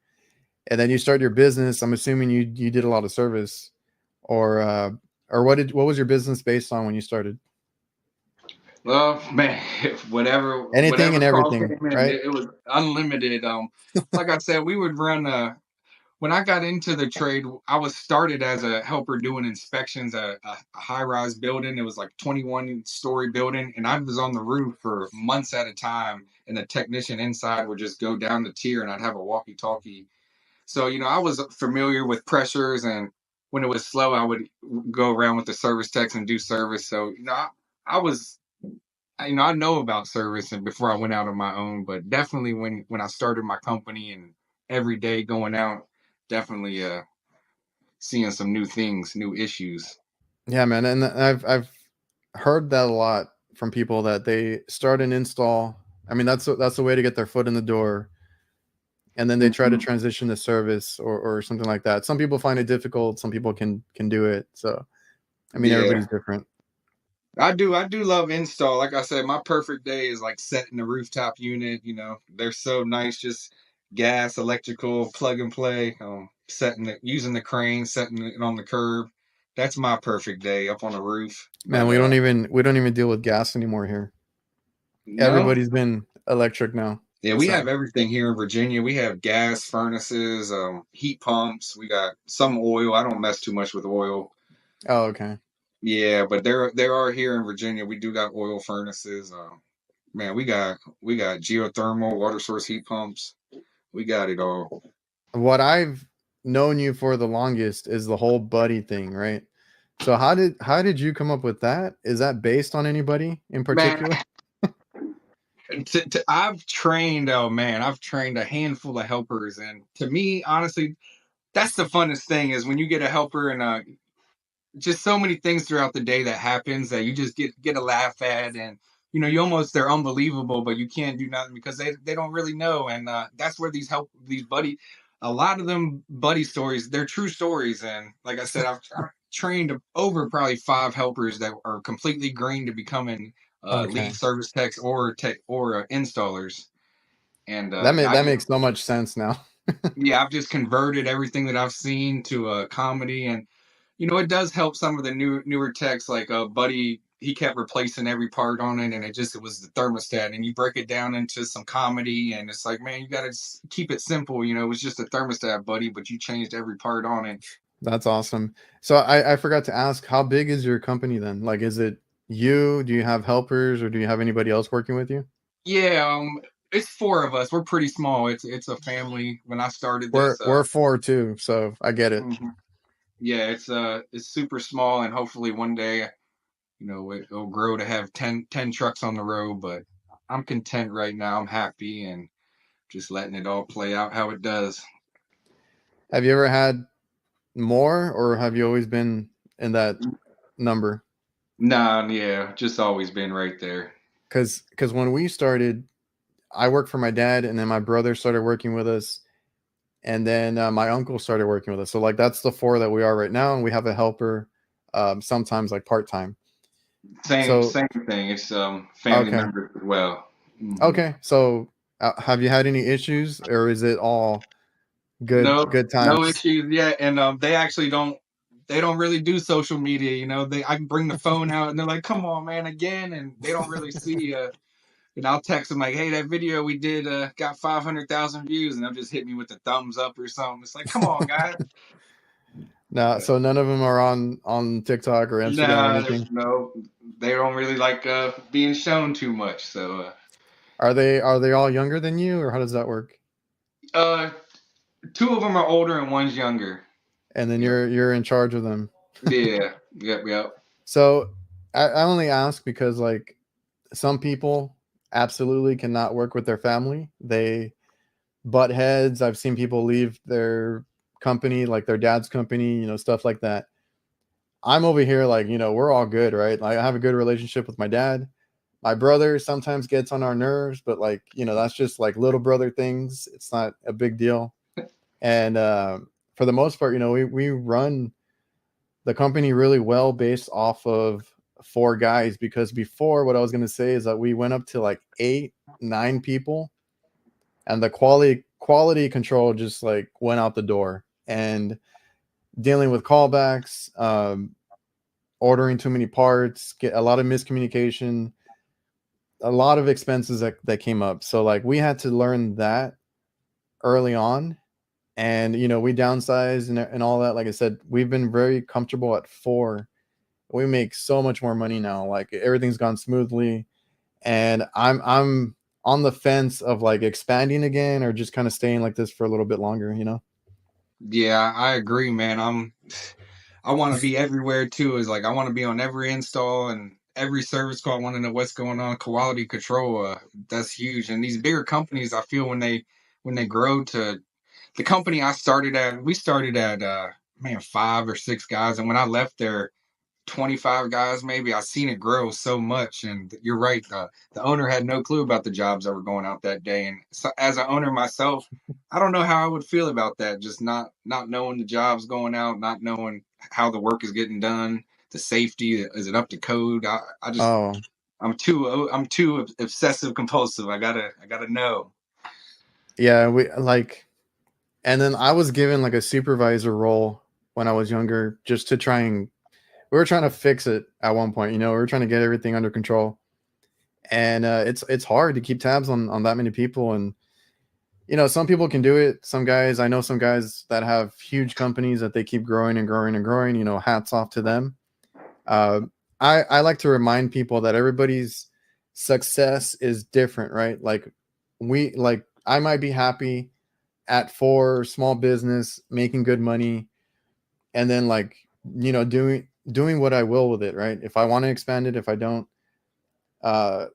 And then you start your business. I'm assuming you did a lot of service, or what was your business based on when you started? Well, man, Anything whatever and call everything, came in, right? it was unlimited. Like I said, we would run. When I got into the trade, I was started as a helper doing inspections at a high rise building. It was like 21-story building, and I was on the roof for months at a time. And the technician inside would just go down the tier, and I'd have a walkie talkie. So I was familiar with pressures, and when it was slow, I would go around with the service techs and do service. So I was I know about service and before I went out on my own, but definitely when I started my company and every day going out, definitely seeing some new things, new issues. Yeah, man. And I've heard that a lot from people, that they start an install. I mean, that's a way to get their foot in the door, and then they try to Mhm. transition to service, or something like that. Some people find it difficult. Some people can do it. So I mean, Yeah, everybody's different. I do love install. Like I said, my perfect day is like setting the rooftop unit. They're so nice, just gas, electrical, plug and play. Setting it, using the crane, setting it on the curb. That's my perfect day up on the roof. Man, But we don't even deal with gas anymore here. no, Everybody's been electric now. Yeah, we So, have everything here in Virginia. We have gas furnaces, heat pumps. We got some oil. I don't mess too much with oil. oh, okay. Yeah, but there are here in Virginia. We do got oil furnaces. Man, we got geothermal water source heat pumps. We got it all. What I've known you for the longest is the whole buddy thing, right? So how did you come up with that? Is that based on anybody in Man, particular? I've trained. Oh man, I've trained a handful of helpers, and to me, honestly, that's the funnest thing is when you get a helper and just so many things throughout the day that happens that you just get a laugh at, and you almost they're unbelievable, but you can't do nothing because they don't really know. And that's where these buddy, a lot of them buddy stories, they're true stories. And like I said, I've trained over probably 5 helpers that are completely green to becoming lead Okay. service techs or installers. And That makes so much sense now. yeah, I've just converted everything that I've seen to a comedy. And it does help some of the newer techs. Like Buddy, he kept replacing every part on it, and it was the thermostat. And you break it down into some comedy, and it's like, man, you got to keep it simple. It was just a thermostat, Buddy, but you changed every part on it. That's awesome. So I forgot to ask, how big is your company then? Like, is it you? Do you have helpers or do you have anybody else working with you? Yeah, it's 4 of us. We're pretty small. It's a family. When I started this, We're four too, so I get it. mhm. Yeah, it's super small, and hopefully one day, it'll grow to have 10 trucks on the road. But I'm content right now. I'm happy, and just letting it all play out how it does. Have you ever had more or have you always been in that number? Nah, yeah, just always been right there. Because when we started, I worked for my dad, and then my brother started working with us, and then my uncle started working with us. So like that's the four that we are right now, and we have a helper, sometimes like part time. Same So same thing. It's family okay, members as well. Hmm. okay. So have you had any issues, or is it all No, good no times? issues yet. And they actually don't really do social media. I can bring the phone out, and they're like, "Come on, man, again," and they don't really see. And I'll text them like, "Hey, that video we did got 500,000 views," and they'll just hit me with the thumbs up or something. It's like, come on, guys. No, so none of them are on TikTok or Instagram or No, anything. no, they don't really like being shown too much. So, Are they all younger than you, or how does that work? uh, 2 of them are older and one's younger. And then Yep. you're in charge of them. Yeah. Yep. Yep. So I only ask because like some people absolutely cannot work with their family. They butt heads. I've seen people leave their company, like their dad's company, stuff like that. I'm over here like, we're all good, right? Like I have a good relationship with my dad. My brother sometimes gets on our nerves, but like, that's just like little brother things. It's not a big deal. And for the most part, we run the company really well based off of four guys, because before, what I was going to say is that we went up to like 8, 9 people, and the quality control just like went out the door, and dealing with callbacks, ordering too many parts, get a lot of miscommunication, a lot of expenses that came up. So like we had to learn that early on, and we downsized and all that. Like I said, we've been very comfortable at four. We make so much more money now. Like everything's gone smoothly, and I'm on the fence of like expanding again or just kind of staying like this for a little bit longer. Yeah, I agree, man. I want to be everywhere too. Is like I want to be on every install and every service call. I want to know what's going on. Quality control, that's huge. And these bigger companies, I feel when they grow to the company I started at, we started at man 5 or 6 guys, and when I left there, 25 guys maybe. I seen it grow so much. And you're right, the owner had no clue about the jobs that were going out that day. And so, as an owner myself, I don't know how I would feel about that, just not knowing the jobs going out, not knowing how the work is getting done, the safety, is it up to code. I just Oh I'm too obsessive compulsive. I gotta know. yeah, we like, and then I was given like a supervisor role when I was younger, just to try and we were trying to fix it at one point. We were trying to get everything under control. and it's hard to keep tabs on that many people. And some people can do it. Some guys, I know some guys that have huge companies that they keep growing and growing and growing. Hats off to them. uh, I like to remind people that everybody's success is different, right? Like I might be happy at for small business, making good money, and then like doing what I will with it, right? If I want to expand it, if I don't.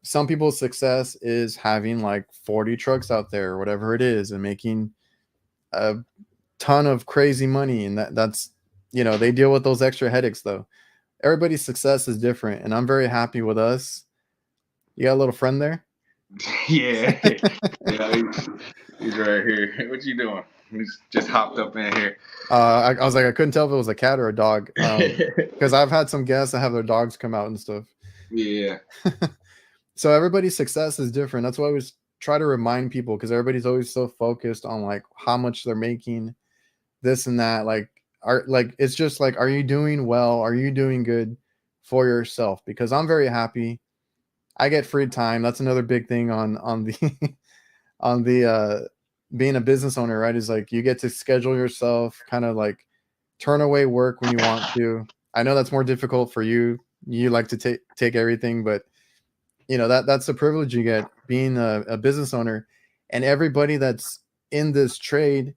Some people's success is having like 40 trucks out there or whatever it is and making a ton of crazy money, and that's they deal with those extra headaches though. Everybody's success is different, and I'm very happy with us. You got a little friend there? Yeah, yeah, he's right here. What you doing? He's just hopped up in here. I was like, I couldn't tell if it was a cat or a dog, because I've had some guests that have their dogs come out and stuff. Yeah. So everybody's success is different. That's why I always try to remind people, because everybody's always so focused on like how much they're making, this and that. It's just like, are you doing well? Are you doing good for yourself? Because I'm very happy. I get free time. That's another big thing on the on the being a business owner, right? Is like you get to schedule yourself, kind of like turn away work when you want to. I know that's more difficult for you. You like to take everything, but that's the privilege you get being a business owner. And everybody that's in this trade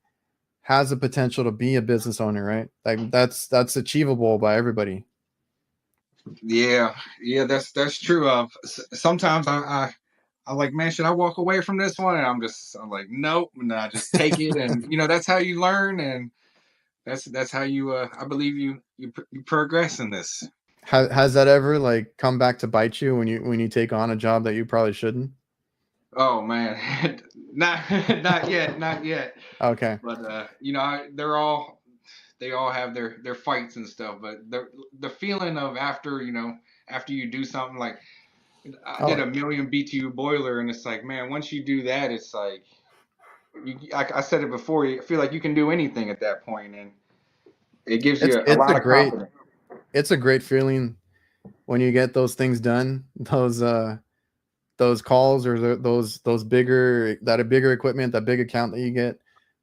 has the potential to be a business owner, right? Like that's achievable by everybody. Yeah, yeah, that's true. Sometimes I like, man, should I walk away from this one? And I'm like, nope, and I just take it, and that's how you learn, and that's how you I believe you progress in this. Has that ever like come back to bite you when you take on a job that you probably shouldn't? Oh man, not yet, not yet. Okay. But they all have their fights and stuff. But the feeling of after you do something like I did Oh, a million BTU boiler, and it's like, man, once you do that, it's like I said it before. You feel like you can do anything at that point, and it gives it's you a it's a lot of great confidence. it's a great feeling when you get those things done. Those calls, or those bigger equipment, that big account that you get.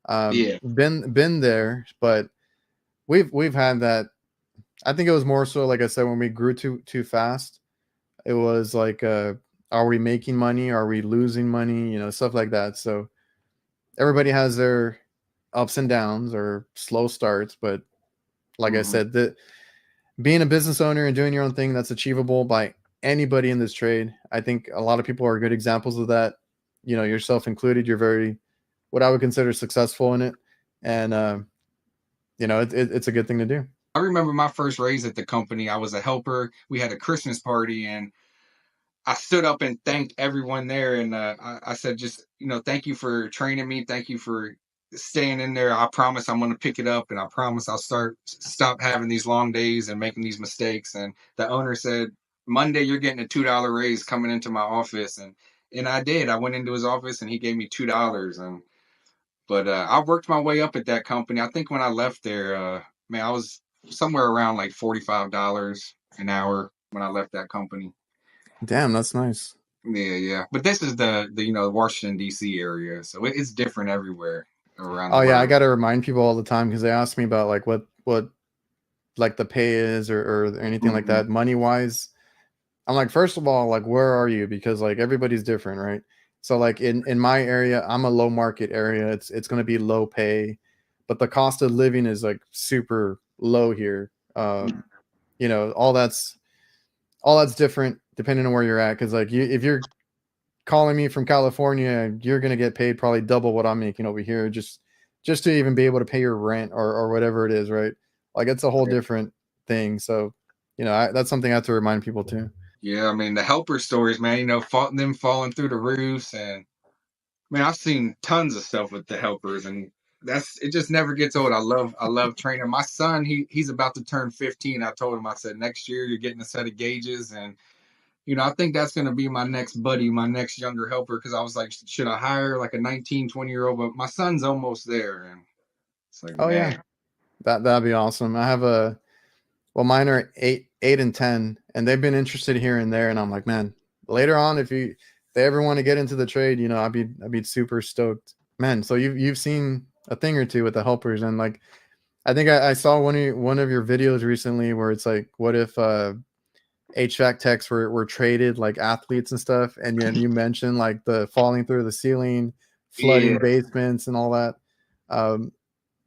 Yeah. Been there, but we've had that. I think it was more so, like I said, when we grew too fast. It was like, are we making money? Are we losing money? Stuff like that. So everybody has their ups and downs or slow starts, but like I Hmm. said, being a business owner and doing your own thing, that's achievable by anybody in this trade. I think a lot of people are good examples of that. Yourself included. You're very, what I would consider, successful in it, and it's a good thing to do. I remember my first raise at the company. I was a helper. We had a Christmas party, and I stood up and thanked everyone there, and I said, just thank you for training me, thank you for staying in there. I promise I'm going to pick it up, and I promise I'll stop having these long days and making these mistakes. And the owner said, Monday you're getting a $2 raise coming into my office, and I did. I went into his office, and he gave me $2, and but I worked my way up at that company. I think when I left there, man, I was somewhere around like $45 an hour when I left that company. Damn, that's nice. Yeah, yeah. But this is the Washington D.C. area, so it's different everywhere around the Oh yeah, I world. got to remind people all the time, because they ask me about like what like the pay is, or anything like Hmm. that, money wise. I'm like, first of all, like, where are you? Because like everybody's different, right? So like in my area, I'm a low market area. It's going to be low pay, but the cost of living is like super low here. You know, all that's different depending on where you're at. Because like if you're calling me from California, you're going to get paid probably double what I'm making over here, just to even be able to pay your rent, or whatever it is, right? Like it's a whole different thing. So that's something I have to remind people too. Yeah, I mean the helper stories, man. Them falling through the roofs, and man, I've seen tons of stuff with the helpers, and it just never gets old. I love training my son. He's about to turn 15. I told him, I said, next year you're getting a set of gauges, and I think that's going to be my next buddy, my next younger helper, because I was like, should I hire like a 19, 20-year-old? But my son's almost there, and it's like, Oh yeah, man. that'd be awesome. I have mine are 8 and 10, and they've been interested here and there, and I'm like, man, later on, if they ever want to get into the trade, you know, I'd be super stoked, man. So you've seen a thing or two with the helpers, and like I think I saw one of your videos recently where it's like, what if HVAC techs were traded like athletes and stuff, and then you mentioned like the falling through the ceiling, Yeah, flooding basements, and all that. Um,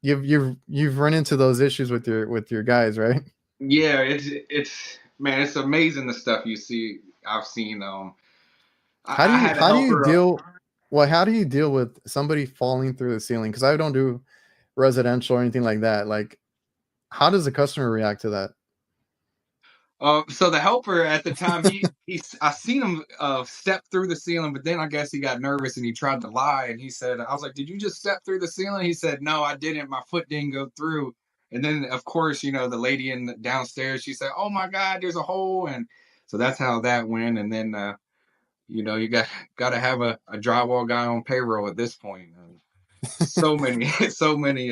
you've run into those issues with your guys, right? yeah. It's man, it's amazing the stuff you see. I've seen. I had a How do you helper. deal? Well, how do you deal with somebody falling through the ceiling? Because I don't do residential or anything like that. Like, how does the customer react to that? So the helper at the time, I seen him step through the ceiling, but then I guess he got nervous and he tried to lie. And he said, "I was like, did you just step through the ceiling?" He said, "No, I didn't. My foot didn't go through." And then, of course, the lady downstairs, she said, "Oh my God, there's a hole." And so that's how that went. And then, you got to have a drywall guy on payroll at this point. So many, so many.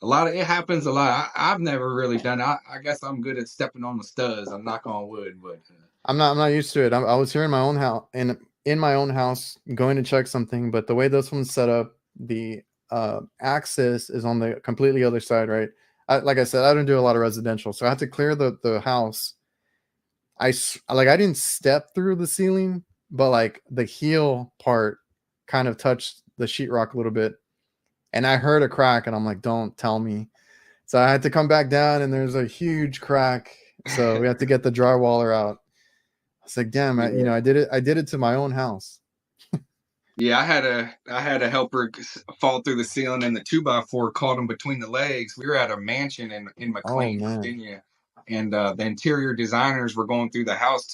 A lot of it happens a lot. I've never really done it. I guess I'm good at stepping on the studs. I'm knock on wood, but I'm not used to it. I was here in my own house, in my own house, going to check something, but the way this one's set up, the access is on the completely other side, right? Like I said, I don't do a lot of residential, so I had to clear the house. Like I didn't step through the ceiling, but like the heel part kind of touched the sheetrock a little bit, and I heard a crack, and I'm like, "Don't tell me." So I had to come back down, and there's a huge crack. So we had to get the drywaller out. I was like, "Damn, yeah, I did it. I did it to my own house." yeah. I had a helper fall through the ceiling, and the 2x4 caught him between the legs. We were at a mansion in Oh McLean, man. Virginia, and the interior designers were going through the house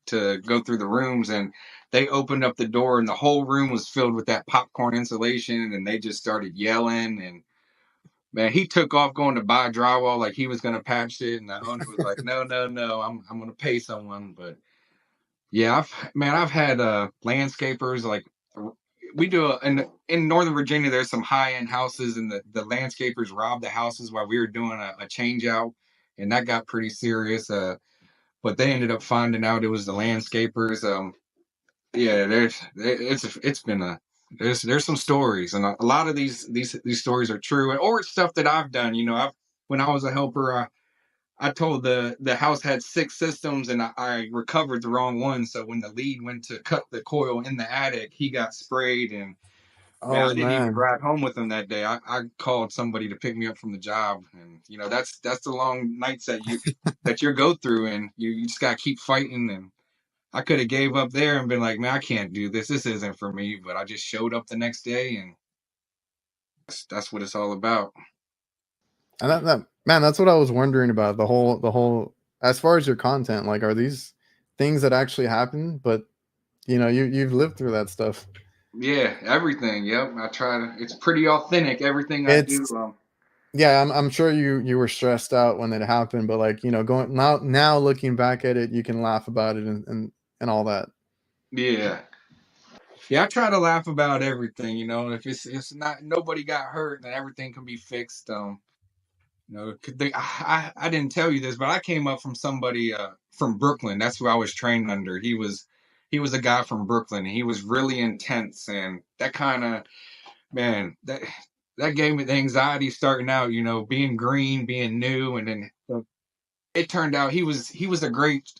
to go through the rooms, and they opened up the door, and the whole room was filled with that popcorn insulation, and they just started yelling. And man, he took off going to buy drywall like he was going to patch it, and the owner was like, "No, no, no, I'm going to pay someone." But yeah, I've had landscapers like we do in Northern Virginia. There's some high end houses, and the landscapers robbed the houses while we were doing a change out, and that got pretty serious. But they ended up finding out it was the landscapers. Yeah, it's been there's some stories, and a lot of these stories are true, or it's stuff that I've done. When I was a helper, I told the house had 6 systems, and I recovered the wrong one. So when the lead went to cut the coil in the attic, he got sprayed, and man, I Oh didn't even man. ride home with him that day. I called somebody to pick me up from the job, and that's the long nights that you go through, and you just gotta keep fighting. And I could have gave up there and been like, man, I can't do this. This isn't for me. But I just showed up the next day, and that's what it's all about. And that man, that's what I was wondering about. The whole as far as your content, like are these things that actually happen? But you've lived through that stuff. Yeah, everything. Yep. I try to. It's pretty authentic. Everything I do. It's Yeah, I'm sure you were stressed out when it happened, but like, going now looking back at it, you can laugh about it and all that. Yeah. Yeah, I try to laugh about everything. If it's not nobody got hurt, then everything can be fixed. 'Cause I didn't tell you this, but I came up from somebody from Brooklyn. That's who I was trained under. He was a guy from Brooklyn, and he was really intense, and that kind of man that gave me the anxiety starting out. Being green, being new, and then it turned out he was a great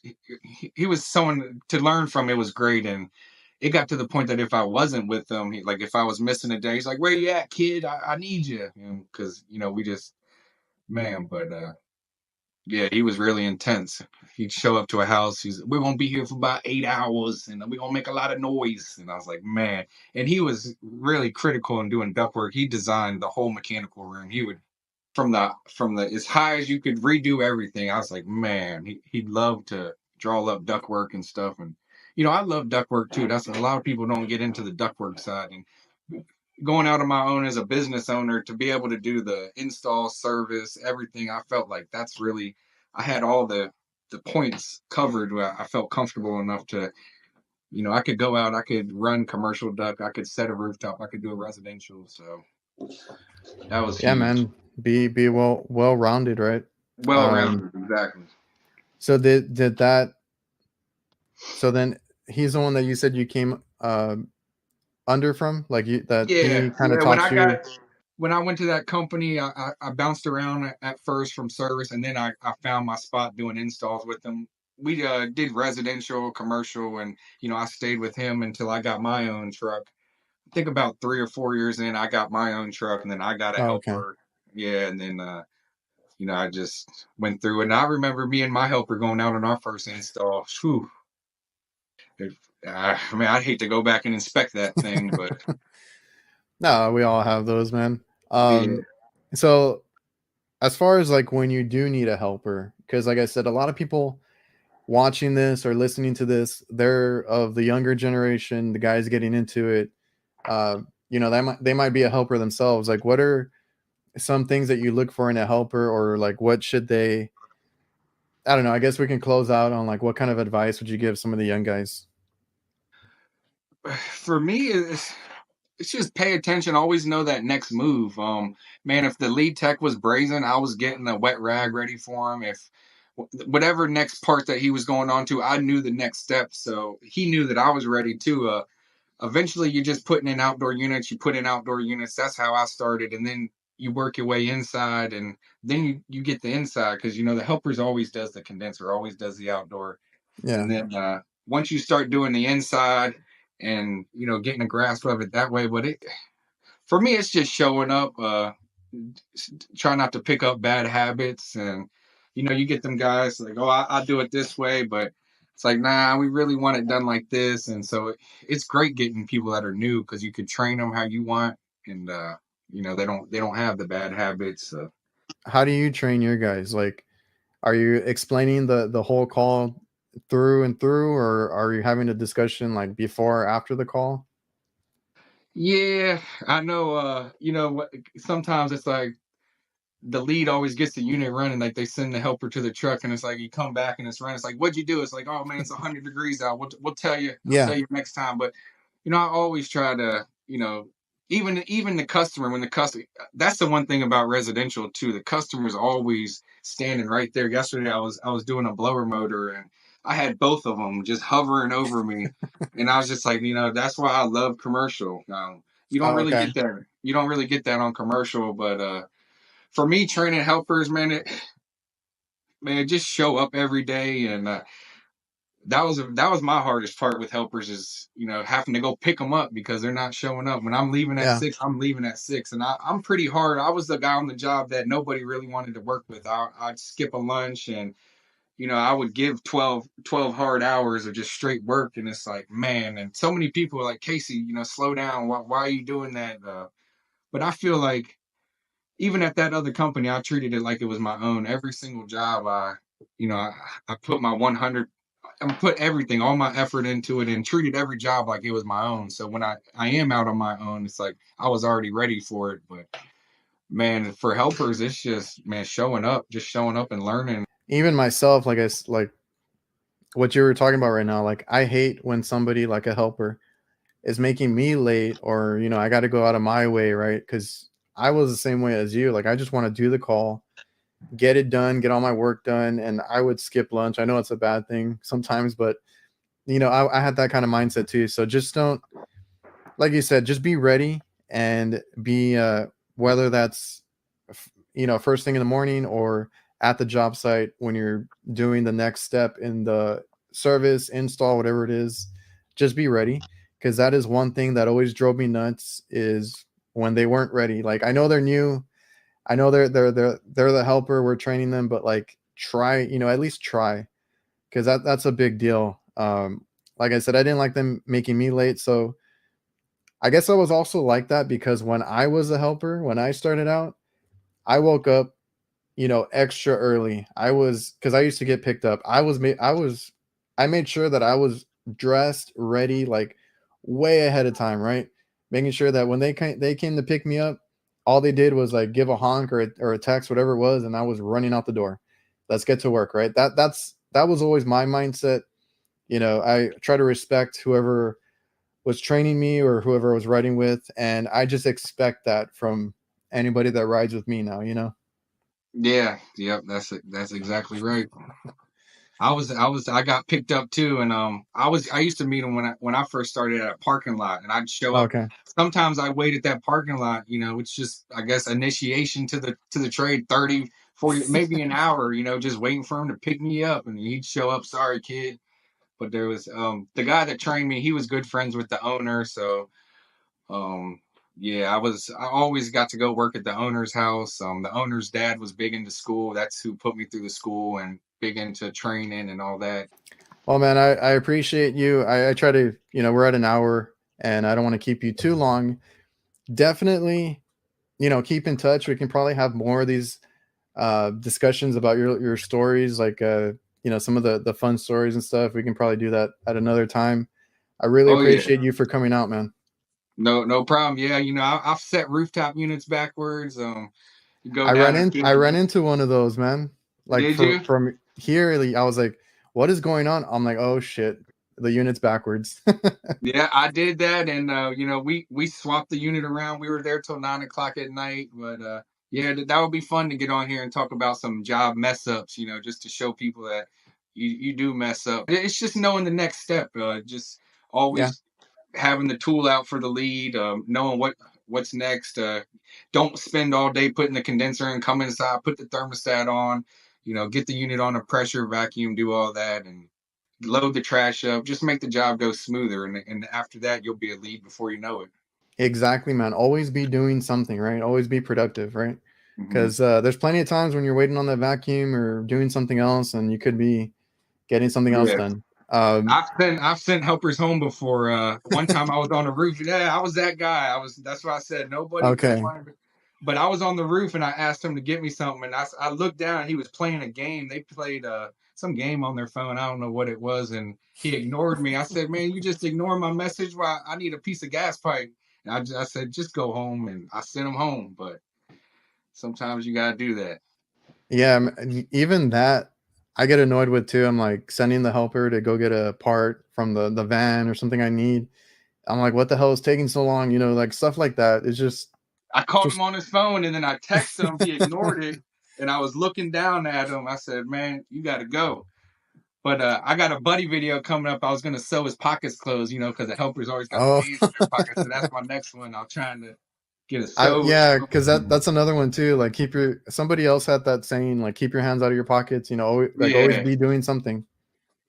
he was someone to learn from. It was great, and it got to the point that if I wasn't with him, like if I was missing a day, he's like, "Where you at, kid? I need you," because we just man, but yeah, he was really intense. He'd show up to a house. We're gonna be here for about 8 hours, and we're gonna make a lot of noise. And I was like, man. And he was really critical in doing ductwork. He designed the whole mechanical room. He would from the as high as you could redo everything. I was like, man, he'd love to draw up ductwork and stuff. And I love ductwork too. That's a lot of people don't get into the ductwork side. And going out on my own as a business owner to be able to do the install service, everything, I felt like that's really I had all the points covered where I felt comfortable enough to, I could go out, I could run commercial duct, I could set a rooftop, I could do a residential. So that was Yeah, huge. man. Be well rounded, right? Well Um rounded, exactly. so did that so then he's the one that you said you came under from, like you that Yeah, he kind of yeah. When taught I you. got when I went to that company, I bounced around at first from service, and then I found my spot doing installs with them. We did residential, commercial, and I stayed with him until I got my own truck. I think about 3 or 4 years in, I got my own truck, and then I got a Oh, okay. helper. Yeah, and then I just went through it. And I remember me and my helper going out on our first install. Whew, it, I mean, I'd hate to go back and inspect that thing, but No, we all have those, man. yeah. So as far as like when you do need a helper, because like I said, a lot of people watching this or listening to this, they're of the younger generation, the guys getting into it. They might be a helper themselves. Like, what are some things that you look for in a helper, or like what should they? I don't know. I guess we can close out on like what kind of advice would you give some of the young guys? For me, it's just pay attention. Always know that next move. Man, if the lead tech was brazen, I was getting a wet rag ready for him. If whatever next part that he was going on to, I knew the next step, so he knew that I was ready too. Eventually, you're just putting in outdoor units. You put in outdoor units. That's how I started, and then you work your way inside, and then you get the inside because the helpers always does the condenser, always does the outdoor, Yeah. and then once you start doing the inside and getting a grasp of it that way, but it for me it's just showing up, try not to pick up bad habits, and you get them guys like, oh, I do it this way, but it's like, nah, we really want it done like this. And so it's great getting people that are new because you could train them how you want, and they don't have the bad habits. How do you train your guys? Like, are you explaining the whole call through and through, or are you having a discussion like before or after the call? Yeah, I know. Sometimes it's like the lead always gets the unit running. Like they send the helper to the truck, and it's like you come back and it's running. It's like, what'd you do? It's like, oh man, it's 100 degrees out. We'll tell you. I'll Yeah. tell you next time. But I always try to, even the customer, when the customer, that's the one thing about residential too. The customer's always standing right there. Yesterday, I was doing a blower motor, and I had both of them just hovering over me, and I was just like, that's why I love commercial. You don't Oh, really okay. get that. You don't really get that on commercial, but for me, training helpers, man, just show up every day, and that was my hardest part with helpers is having to go pick them up because they're not showing up. When I'm leaving at Yeah. 6, I'm leaving at 6, and I'm pretty hard. I was the guy on the job that nobody really wanted to work with. I'd skip a lunch, and I would give 12 hard hours of just straight work, and it's like, man, and so many people are like, Casey, slow down. Why are you doing that? But I feel like even at that other company, I treated it like it was my own. Every single job, I put my 100, I put everything, all my effort into it, and treated every job like it was my own. So when I am out on my own, it's like I was already ready for it. But man, for helpers, it's just, man, just showing up and learning. Even myself, like what you were talking about right now, like I hate when somebody like a helper is making me late, or I got to go out of my way, right? Because I was the same way as you. Like I just want to do the call, get it done, get all my work done, and I would skip lunch. I know it's a bad thing sometimes, but I had that kind of mindset too. So just don't, like you said, just be ready and be whether that's first thing in the morning or at the job site when you're doing the next step in the service install, whatever it is, just be ready, because that is one thing that always drove me nuts is when they weren't ready. Like I know they're new, I know they're the helper, we're training them, but like try, at least try, because that's a big deal. Like I said, I didn't like them making me late, so I guess I was also like that because when I was a helper, when I started out, I woke up, extra early. I was, because I used to get picked up. I made sure that I was dressed, ready, like way ahead of time, right? Making sure that when they came to pick me up, all they did was like give a honk or a text, whatever it was, and I was running out the door. Let's get to work, right? That was always my mindset. I try to respect whoever was training me or whoever I was riding with, and I just expect that from anybody that rides with me now. Yeah, yep, that's it. That's exactly right. I got picked up too, and I used to meet him when I first started at a parking lot, and I'd show up. Okay. Sometimes I wait at that parking lot, it's just, I guess, initiation to the trade, 30, 40, maybe an hour, just waiting for him to pick me up, and he'd show up, sorry kid. But there was the guy that trained me, he was good friends with the owner, so um yeah, I always got to go work at the owner's house. The owner's dad was big into school. That's who put me through the school, and big into training and all that. Well, man, I appreciate you. I try to, we're at an hour and I don't want to keep you too long. Definitely, keep in touch. We can probably have more of these discussions about your stories, like, some of the fun stories and stuff. We can probably do that at another time. I really Oh yeah. appreciate you for coming out, man. No problem. Yeah, I've set rooftop units backwards. You go I down ran and in flip I ran them. into one of those, man. Like Did you? from here, I was like, what is going on? I'm like, oh shit, the unit's backwards. Yeah, I did that, and we swapped the unit around. We were there till 9 o'clock at night, but yeah, that would be fun to get on here and talk about some job mess ups. Just to show people that you do mess up. It's just knowing the next step. Just Yeah, always having the tool out for the lead, knowing what's next. Don't spend all day putting the condenser in. Come inside, put the thermostat on. Get the unit on a pressure vacuum, do all that, and load the trash up. Just make the job go smoother, and after that, you'll be a lead before you know it. exactly, man. Always be doing something, right? Always be productive, right? Hmm. Because there's plenty of times when you're waiting on that vacuum or doing something else, and you could be getting something else Yeah, done. I've sent helpers home before. One time I was on the roof. Yeah, I was that guy. That's why I said nobody. Okay. But I was on the roof and I asked him to get me something, and I looked down. He was playing a game. They played some game on their phone. I don't know what it was, and he ignored me. I said, "Man, you just ignore my message. Well, I need a piece of gas pipe." And I said, "Just go home," and I sent him home. But sometimes you gotta do that. Yeah, even that I get annoyed with too. I'm like sending the helper to go get a part from the van or something I need. I'm like, what the hell is taking so long? Like stuff like that. It's I called him just on his phone, and then I texted him. He ignored it, and I was looking down at him. I said, "Man, you got to go." But I got a buddy video coming up. I was gonna sew his pockets closed, because the helpers always got their oh hands in their pockets. So that's my next one. I'm trying to get a I sew. yeah, because that's another one too. Like somebody else had that saying, like keep your hands out of your pockets. Always Yeah. be doing something.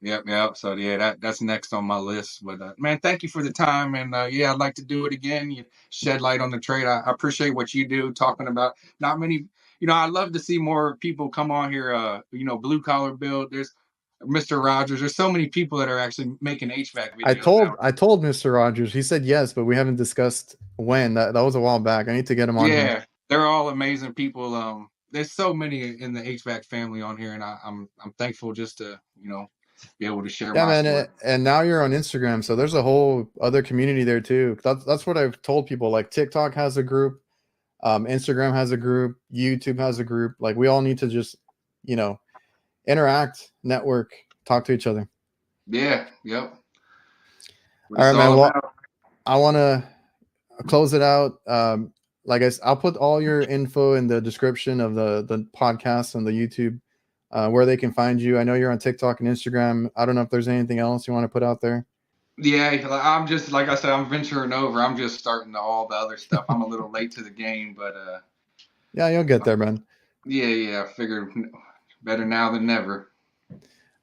Yep. So yeah, that's next on my list. But man, thank you for the time, and yeah, I'd like to do it again. You shed light on the trade. I appreciate what you do, talking about not many. I'd love to see more people come on here. Blue collar build. There's Mr. Rogers. There's so many people that are actually making HVAC I videos told now. I told Mr. Rogers. He said yes, but we haven't discussed when. That was a while back. I need to get him on here. Yeah, they're all amazing people. There's so many in the HVAC family on here, and I'm thankful just to be able to share Yeah, my man, story. and now you're on Instagram, so there's a whole other community there too. That's what I've told people. Like TikTok has a group, Instagram has a group, YouTube has a group. Like we all need to just, you know, interact, network, talk to each other. Yeah, yep. What All it's right, man. all Well, about. I want to close it out. Like I'll put all your info in the description of the podcast and the YouTube, where they can find you. I know you're on TikTok and Instagram. I don't know if there's anything else you want to put out there. Yeah, I'm just like I said, I'm venturing over. I'm just starting all the other stuff. I'm a little late to the game, but Yeah, you'll get there, man. yeah. I figured better now than never.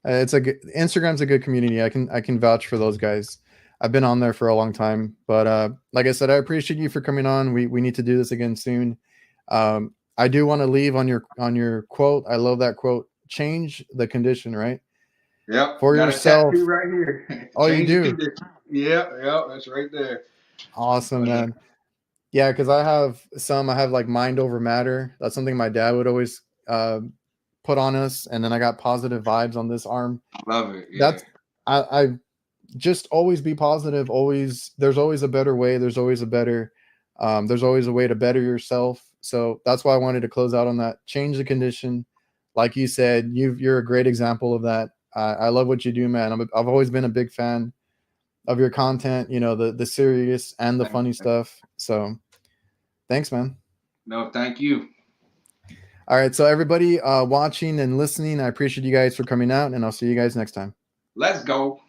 It's a good, Instagram's a good community. I can vouch for those guys. I've been on there for a long time, but like I said, I appreciate you for coming on. We need to do this again soon. I do want to leave on your quote. I love that quote. Change the condition, right? Yep, For got a tattoo yourself. right here. Oh, you Change the do. condition. Yep, that's right there. Awesome, But man. Yeah, because I have like mind over matter. That's something my dad would always put on us, and then I got positive vibes on this arm. I love it. Yeah. That's I just always be positive. Always, there's always a better way. There's always a way to better yourself. So that's why I wanted to close out on that. Change the condition. Like you said, you're a great example of that. I love what you do, man. I've always been a big fan of your content, the serious and the funny stuff. So thanks, man. No, thank you. All right. So everybody watching and listening, I appreciate you guys for coming out, and I'll see you guys next time. Let's go.